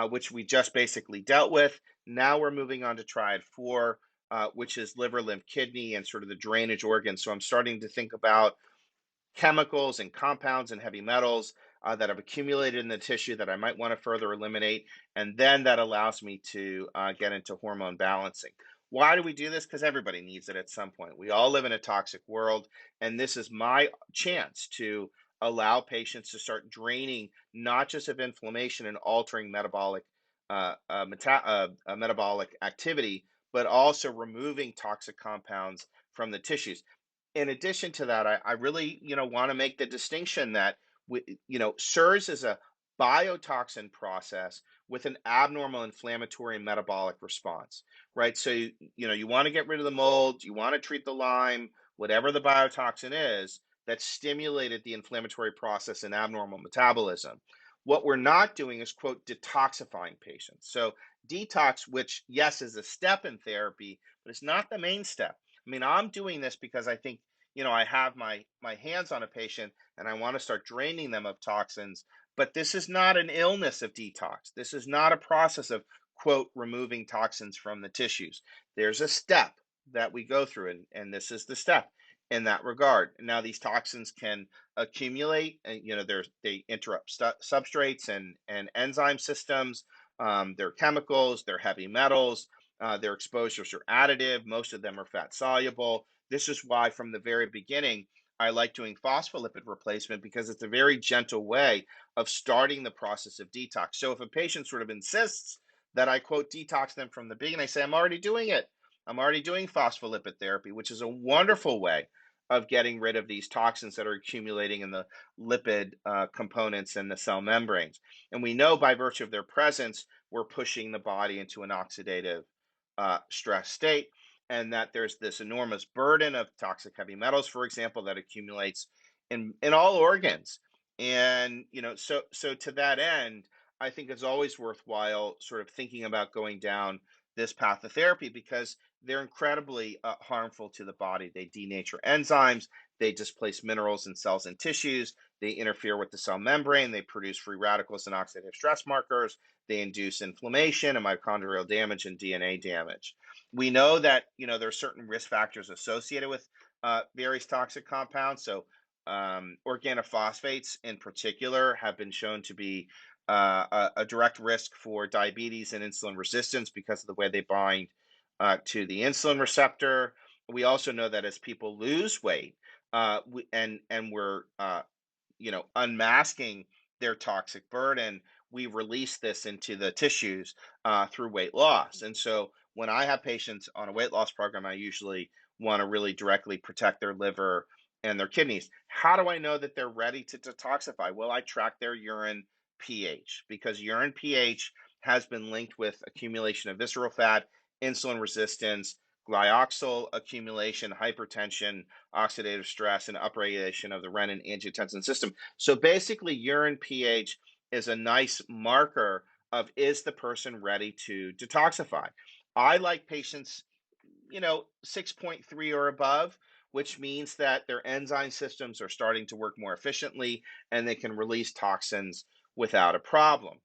which we just basically dealt with. Now we're moving on to triad four, which is liver, lymph, kidney, and sort of the drainage organs. So I'm starting to think about chemicals and compounds and heavy metals that have accumulated in the tissue that I might want to further eliminate. And then that allows me to get into hormone balancing. Why do we do this? Because everybody needs it at some point. We all live in a toxic world. And this is my chance to allow patients to start draining not just of inflammation and altering metabolic activity, but also removing toxic compounds from the tissues. In addition to that, I really, want to make the distinction that CIRS is a biotoxin process with an abnormal inflammatory and metabolic response, right? So you want to get rid of the mold, you want to treat the Lyme, whatever the biotoxin is that stimulated the inflammatory process and abnormal metabolism. What we're not doing is, quote, detoxifying patients. So detox, which yes is a step in therapy, but it's not the main step. I mean, I'm doing this because I think, I have my hands on a patient and I want to start draining them of toxins, but this is not an illness of detox. This is not a process of, quote, removing toxins from the tissues. There's a step that we go through, and this is the step in that regard. Now, these toxins can accumulate, and they interrupt substrates and enzyme systems. They're chemicals, they're heavy metals, their exposures are additive. Most of them are fat soluble. This is why, from the very beginning, I like doing phospholipid replacement because it's a very gentle way of starting the process of detox. So if a patient sort of insists that I, quote, detox them from the beginning, I say, I'm already doing it. I'm already doing phospholipid therapy, which is a wonderful way of getting rid of these toxins that are accumulating in the lipid components and the cell membranes. And we know by virtue of their presence, we're pushing the body into an oxidative stress state, and that there's this enormous burden of toxic heavy metals, for example, that accumulates in all organs. And so to that end, I think it's always worthwhile sort of thinking about going down this path of therapy because they're incredibly harmful to the body. They denature enzymes, they displace minerals in cells and tissues, they interfere with the cell membrane, they produce free radicals and oxidative stress markers, they induce inflammation and mitochondrial damage and DNA damage. We know that there are certain risk factors associated with various toxic compounds. So organophosphates in particular have been shown to be a direct risk for diabetes and insulin resistance because of the way they bind to the insulin receptor. We also know that as people lose weight, and we're unmasking their toxic burden, we release this into the tissues through weight loss. And so when I have patients on a weight loss program, I usually want to really directly protect their liver and their kidneys. How do I know that they're ready to detoxify? Well, I track their urine pH, because urine pH has been linked with accumulation of visceral fat, insulin resistance, glyoxal accumulation, hypertension, oxidative stress, and upregulation of the renin-angiotensin system. So basically, urine pH is a nice marker of, is the person ready to detoxify? I like patients, 6.3 or above, which means that their enzyme systems are starting to work more efficiently and they can release toxins without a problem.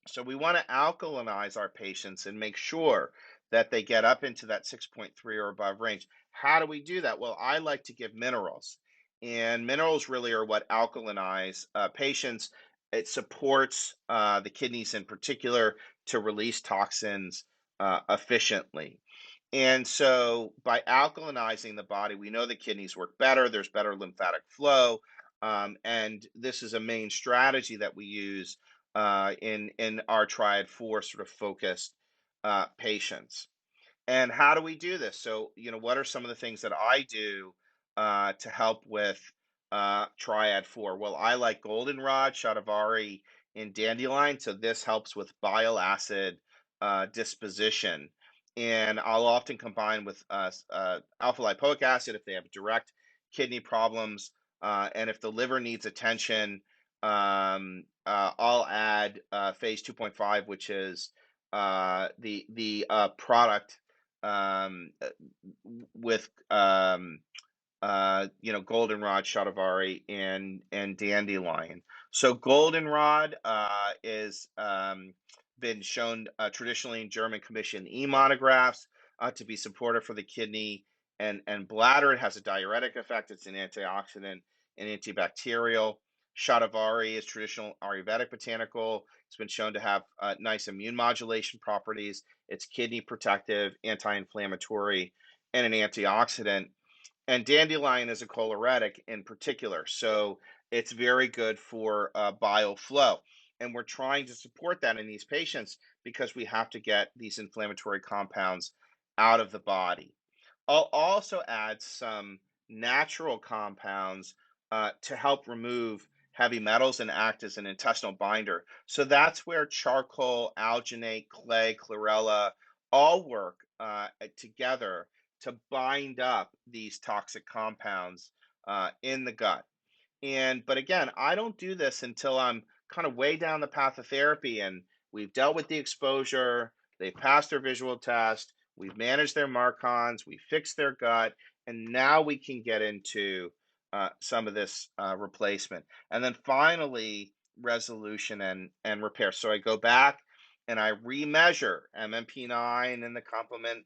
So we want to alkalinize our patients and make sure that they get up into that 6.3 or above range. How do we do that? Well, I like to give minerals, and minerals really are what alkalinize patients. It supports the kidneys in particular to release toxins efficiently. And so by alkalinizing the body, we know the kidneys work better, there's better lymphatic flow. And this is a main strategy that we use in our triad for sort of focused patients. And how do we do this? So, what are some of the things that I do to help with Triad 4? Well, I like goldenrod, shatavari, and dandelion. So this helps with bile acid disposition. And I'll often combine with alpha lipoic acid if they have direct kidney problems. And if the liver needs attention, I'll add phase 2.5, which is the product uh, with goldenrod, shatavari, and dandelion. So goldenrod is been shown traditionally in German Commission E monographs to be supportive for the kidney and bladder. It has a diuretic effect. It's an antioxidant and antibacterial. Shatavari is traditional Ayurvedic botanical. It's been shown to have nice immune modulation properties. It's kidney protective, anti-inflammatory, and an antioxidant. And dandelion is a choleretic in particular, so it's very good for bile flow. And we're trying to support that in these patients because we have to get these inflammatory compounds out of the body. I'll also add some natural compounds to help remove heavy metals and act as an intestinal binder. So that's where charcoal, alginate, clay, chlorella all work together to bind up these toxic compounds in the gut. But again, I don't do this until I'm kind of way down the path of therapy and we've dealt with the exposure, they've passed their visual test, we've managed their Marcons, we fixed their gut, and now we can get into some of this replacement. And then finally, resolution and repair. So I go back and I remeasure MMP9 and the complement,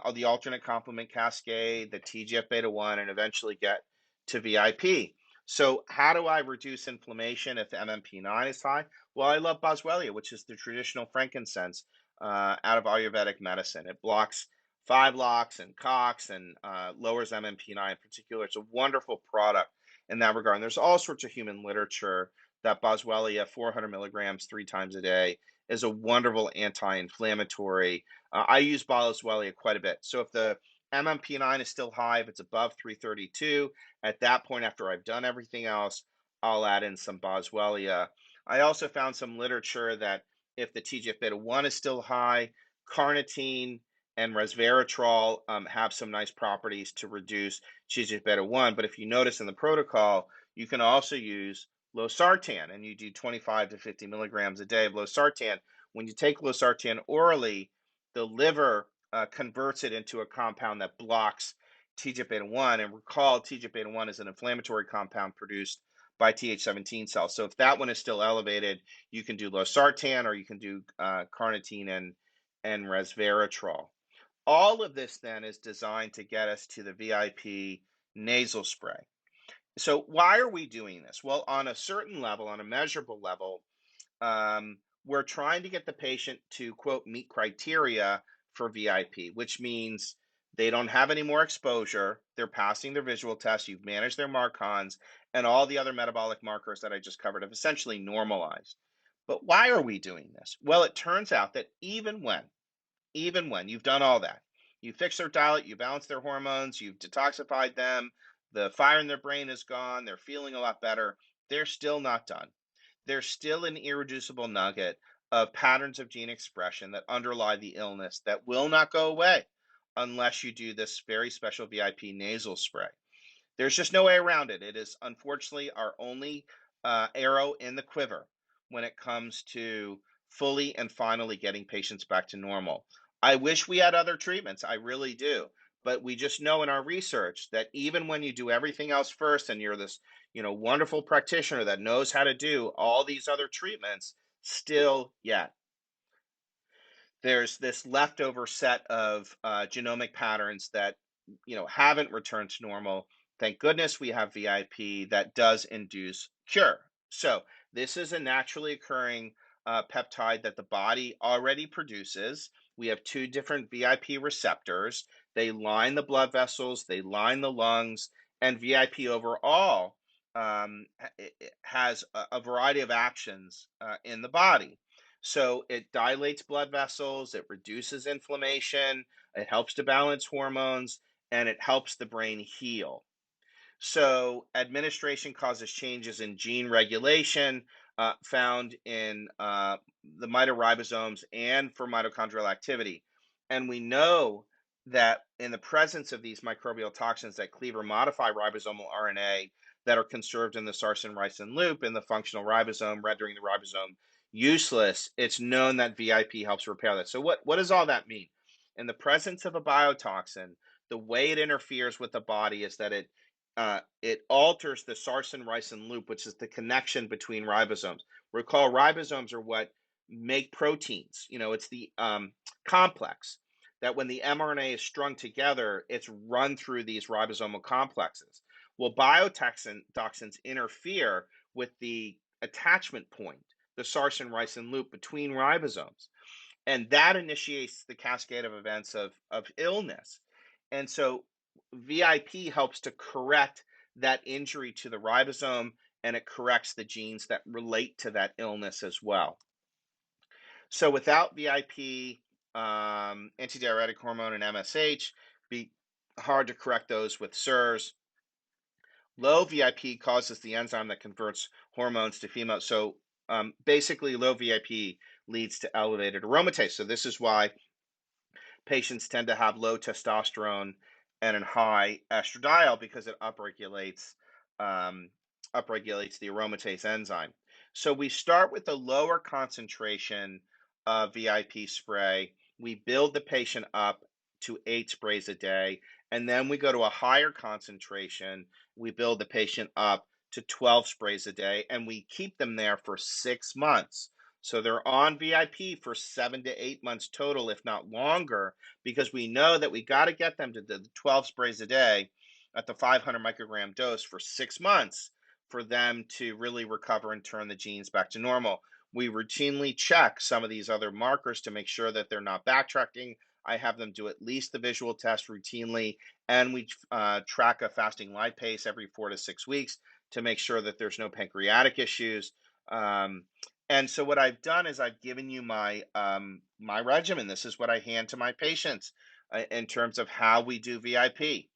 or the alternate complement cascade, the TGF beta 1, and eventually get to VIP. So, how do I reduce inflammation if MMP9 is high? Well, I love Boswellia, which is the traditional frankincense out of Ayurvedic medicine. It blocks 5-LOX and COX and lowers MMP9 in particular. It's a wonderful product in that regard. And there's all sorts of human literature that Boswellia, 400 milligrams 3 times a day, is a wonderful anti-inflammatory. I use Boswellia quite a bit. So if the MMP9 is still high, if it's above 332, at that point, after I've done everything else, I'll add in some Boswellia. I also found some literature that if the TGF beta 1 is still high, carnitine and resveratrol have some nice properties to reduce TGF beta 1. But if you notice in the protocol, you can also use losartan, and you do 25 to 50 milligrams a day of losartan. When you take losartan orally, the liver converts it into a compound that blocks TGF beta 1. And recall, TGF beta 1 is an inflammatory compound produced by Th17 cells. So if that one is still elevated, you can do losartan or you can do carnitine and resveratrol. All of this then is designed to get us to the VIP nasal spray. So why are we doing this? Well, on a certain level, on a measurable level, we're trying to get the patient to, quote, meet criteria for VIP, which means They don't have any more exposure. They're passing their visual test. You've managed their MARCONs, and all the other metabolic markers that I just covered have essentially normalized. But why are we doing this? Well, it turns out that even when you've done all that, you fix their diet, you balance their hormones, you've detoxified them, the fire in their brain is gone, they're feeling a lot better, they're still not done. There's still an irreducible nugget of patterns of gene expression that underlie the illness that will not go away unless you do this very special VIP nasal spray. There's just no way around it. It is unfortunately our only arrow in the quiver when it comes to fully and finally getting patients back to normal. I wish we had other treatments. I really do. But we just know in our research that even when you do everything else first and you're this, wonderful practitioner that knows how to do all these other treatments, still yet there's this leftover set of genomic patterns that haven't returned to normal. Thank goodness we have VIP that does induce cure. So this is a naturally occurring peptide that the body already produces. We have two different VIP receptors. They line the blood vessels, they line the lungs, and VIP overall it has a variety of actions in the body. So it dilates blood vessels, it reduces inflammation, it helps to balance hormones, and it helps the brain heal. So, administration causes changes in gene regulation found in the mitoribosomes and for mitochondrial activity. And we know that in the presence of these microbial toxins that cleave or modify ribosomal RNA that are conserved in the sarsen-ricin loop in the functional ribosome, rendering the ribosome useless, it's known that VIP helps repair that. So, what does all that mean? In the presence of a biotoxin, the way it interferes with the body is that it alters the sarsen-ricin loop, which is the connection between ribosomes. Recall, ribosomes are what make proteins. It's the complex that when the mRNA is strung together, it's run through these ribosomal complexes. Well, biotoxins interfere with the attachment point, the sarsen-ricin loop between ribosomes, and that initiates the cascade of events of illness. And so VIP helps to correct that injury to the ribosome, and it corrects the genes that relate to that illness as well. So without VIP, antidiuretic hormone and MSH, be hard to correct those with CIRS. Low VIP causes the enzyme that converts hormones to female. So basically, low VIP leads to elevated aromatase. So this is why patients tend to have low testosterone and a high estradiol because it um, upregulates the aromatase enzyme. So we start with a lower concentration of VIP spray. We build the patient up to 8 sprays a day, and then we go to a higher concentration. We build the patient up to 12 sprays a day, and we keep them there for 6 months. So they're on VIP for 7 to 8 months total, if not longer, because we know that we got to get them to the 12 sprays a day at the 500 microgram dose for 6 months for them to really recover and turn the genes back to normal. We routinely check some of these other markers to make sure that they're not backtracking. I have them do at least the visual test routinely, and we track a fasting lipase every 4 to 6 weeks to make sure that there's no pancreatic issues. Um, and so what I've done is I've given you my regimen. This is what I hand to my patients in terms of how we do VIP.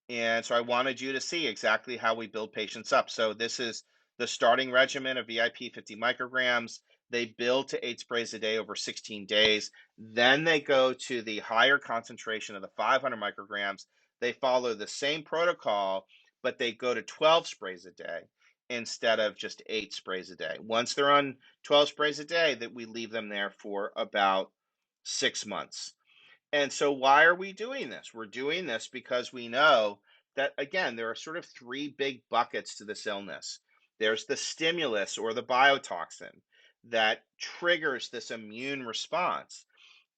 And so I wanted you to see exactly how we build patients up. So this is the starting regimen of VIP 50 micrograms. They build to 8 sprays a day over 16 days. Then they go to the higher concentration of the 500 micrograms. They follow the same protocol, but they go to 12 sprays a day instead of just 8 sprays a day. Once they're on 12 sprays a day, that we leave them there for about 6 months. And so, why are we doing this? We're doing this because we know that, again, there are sort of three big buckets to this illness. There's the stimulus or the biotoxin that triggers this immune response.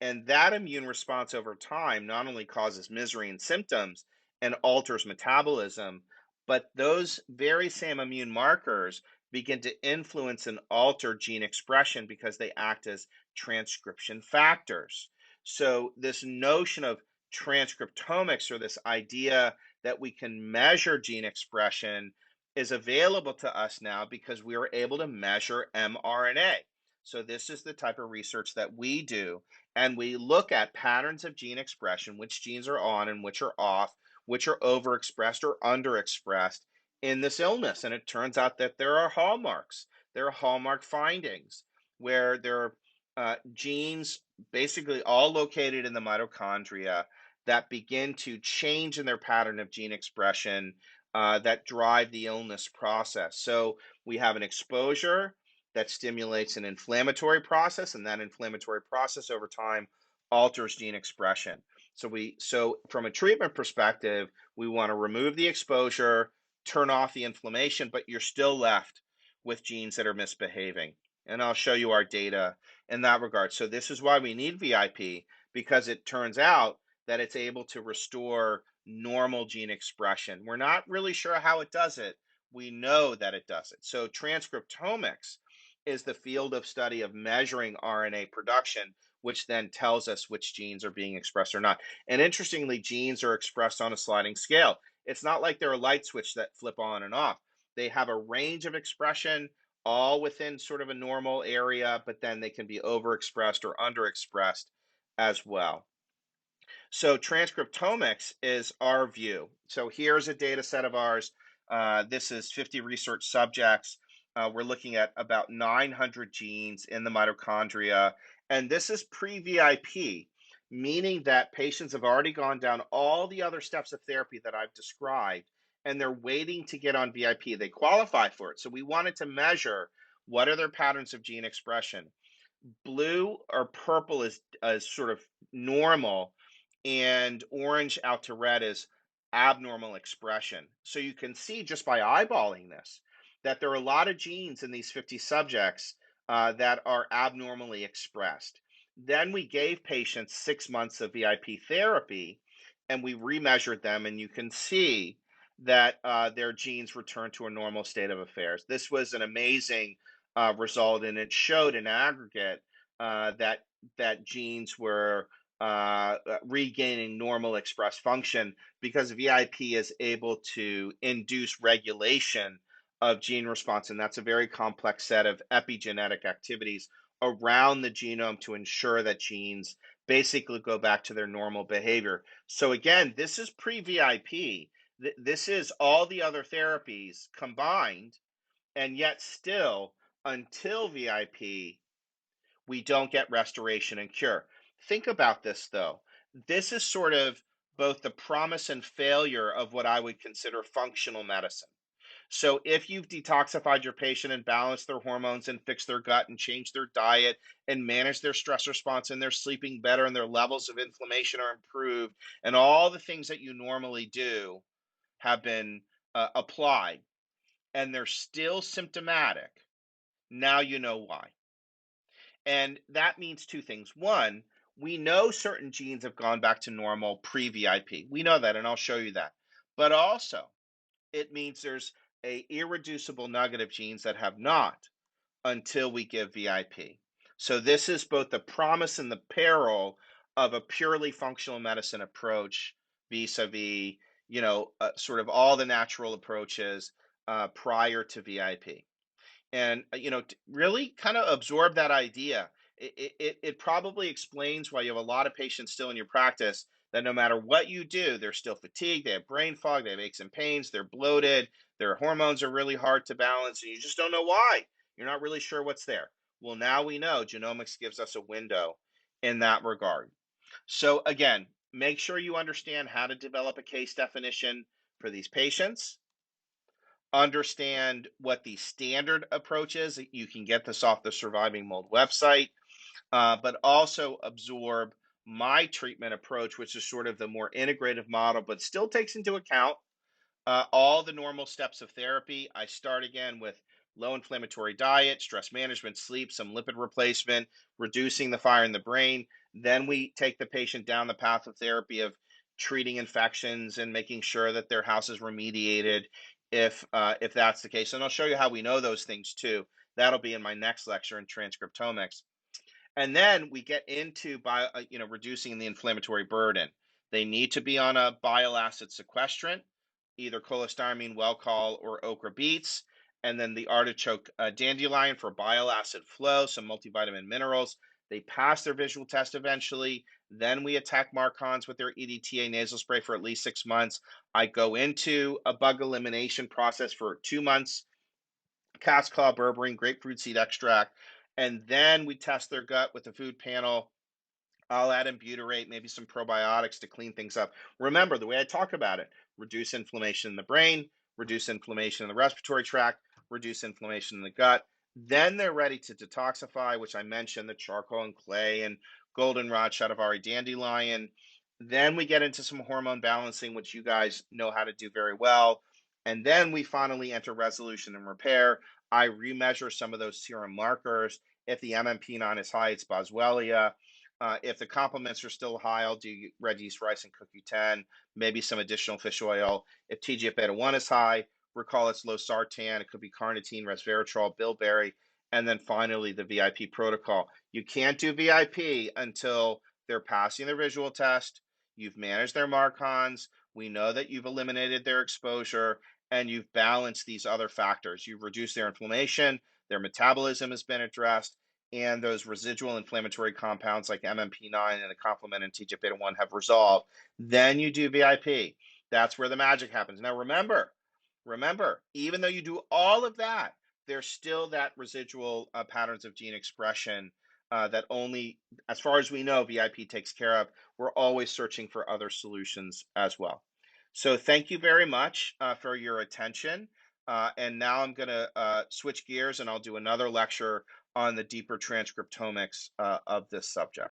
And that immune response over time not only causes misery and symptoms and alters metabolism, but those very same immune markers begin to influence and alter gene expression because they act as transcription factors. So, this notion of transcriptomics, or this idea that we can measure gene expression, is available to us now because we are able to measure mRNA. So this is the type of research that we do, and we look at patterns of gene expression, which genes are on and which are off, which are overexpressed or underexpressed in this illness. And it turns out that there are hallmarks. There are hallmark findings where there are genes basically all located in the mitochondria that begin to change in their pattern of gene expression that drive the illness process. So we have an exposure that stimulates an inflammatory process, and that inflammatory process over time alters gene expression. So from a treatment perspective, we want to remove the exposure, turn off the inflammation, but you're still left with genes that are misbehaving. And I'll show you our data in that regard. So this is why we need VIP, because it turns out that it's able to restore normal gene expression. We're not really sure how it does it. We know that it does it. So transcriptomics is the field of study of measuring RNA production, which then tells us which genes are being expressed or not. And interestingly, genes are expressed on a sliding scale. It's not like they're a light switch that flip on and off. They have a range of expression, all within sort of a normal area, but then they can be overexpressed or underexpressed as well. So transcriptomics is our view. So here's a data set of ours. This is 50 research subjects. We're looking at about 900 genes in the mitochondria. And this is pre-VIP, meaning that patients have already gone down all the other steps of therapy that I've described, and they're waiting to get on VIP. They qualify for it. So we wanted to measure what are their patterns of gene expression. Blue or purple is sort of normal, and orange out to red is abnormal expression. So you can see just by eyeballing this that there are a lot of genes in these 50 subjects that are abnormally expressed. Then we gave patients 6 months of VIP therapy, and we remeasured them, and you can see that their genes returned to a normal state of affairs. This was an amazing result, and it showed in aggregate that genes were regaining normal express function because VIP is able to induce regulation of gene response. And that's a very complex set of epigenetic activities around the genome to ensure that genes basically go back to their normal behavior. So, again, this is pre VIP. This is all the other therapies combined, and yet still, until VIP, we don't get restoration and cure. Think about this, though. This is sort of both the promise and failure of what I would consider functional medicine. So, if you've detoxified your patient and balanced their hormones and fixed their gut and changed their diet and managed their stress response and they're sleeping better and their levels of inflammation are improved, and all the things that you normally do have been applied, and they're still symptomatic, now you know why. And that means two things. One, we know certain genes have gone back to normal pre VIP. We know that, and I'll show you that. But also, it means there's a irreducible nugget of genes that have not until we give VIP. So this is both the promise and the peril of a purely functional medicine approach vis-a-vis, sort of all the natural approaches prior to VIP. And really kind of absorb that idea. It probably explains why you have a lot of patients still in your practice that no matter what you do, they're still fatigued, they have brain fog, they have aches and pains, they're bloated, their hormones are really hard to balance, and you just don't know why. You're not really sure what's there. Well, now we know genomics gives us a window in that regard. So again, make sure you understand how to develop a case definition for these patients. Understand what the standard approach is. You can get this off the Surviving Mold website, but also absorb my treatment approach, which is sort of the more integrative model, but still takes into account all the normal steps of therapy. I start again with low inflammatory diet, stress management, sleep, some lipid replacement, reducing the fire in the brain. Then we take the patient down the path of therapy of treating infections and making sure that their house is remediated if that's the case. And I'll show you how we know those things too. That'll be in my next lecture in transcriptomics. And then we get into reducing the inflammatory burden. They need to be on a bile acid sequestrant, either cholestyramine, Welchol, or okra beets, and then the artichoke dandelion for bile acid flow, some multivitamin minerals. They pass their visual test eventually. Then we attack Marcons with their EDTA nasal spray for at least 6 months. I go into a bug elimination process for 2 months, cat's claw, berberine, grapefruit seed extract, and then we test their gut with the food panel. I'll add in butyrate, maybe some probiotics to clean things up. Remember the way I talk about it: reduce inflammation in the brain, reduce inflammation in the respiratory tract, reduce inflammation in the gut. Then they're ready to detoxify, which I mentioned, the charcoal and clay and goldenrod, shatavari, dandelion. Then we get into some hormone balancing, which you guys know how to do very well. And then we finally enter resolution and repair. I remeasure some of those serum markers. If the MMP9 is high, it's Boswellia. If the complements are still high, I'll do red yeast rice and CoQ10, maybe some additional fish oil. If TGF beta 1 is high, recall it's low sartan. It could be carnitine, resveratrol, bilberry, and then finally the VIP protocol. You can't do VIP until they're passing their visual test, you've managed their Marcons, we know that you've eliminated their exposure, and you've balanced these other factors. You've reduced their inflammation, their metabolism has been addressed, and those residual inflammatory compounds like MMP9 and the complement and TGF beta 1 have resolved. Then you do VIP. That's where the magic happens. Now, remember, even though you do all of that, there's still that residual patterns of gene expression that only, as far as we know, VIP takes care of. We're always searching for other solutions as well. So, thank you very much for your attention. And now I'm going to switch gears and I'll do another lecture on the deeper transcriptomics of this subject.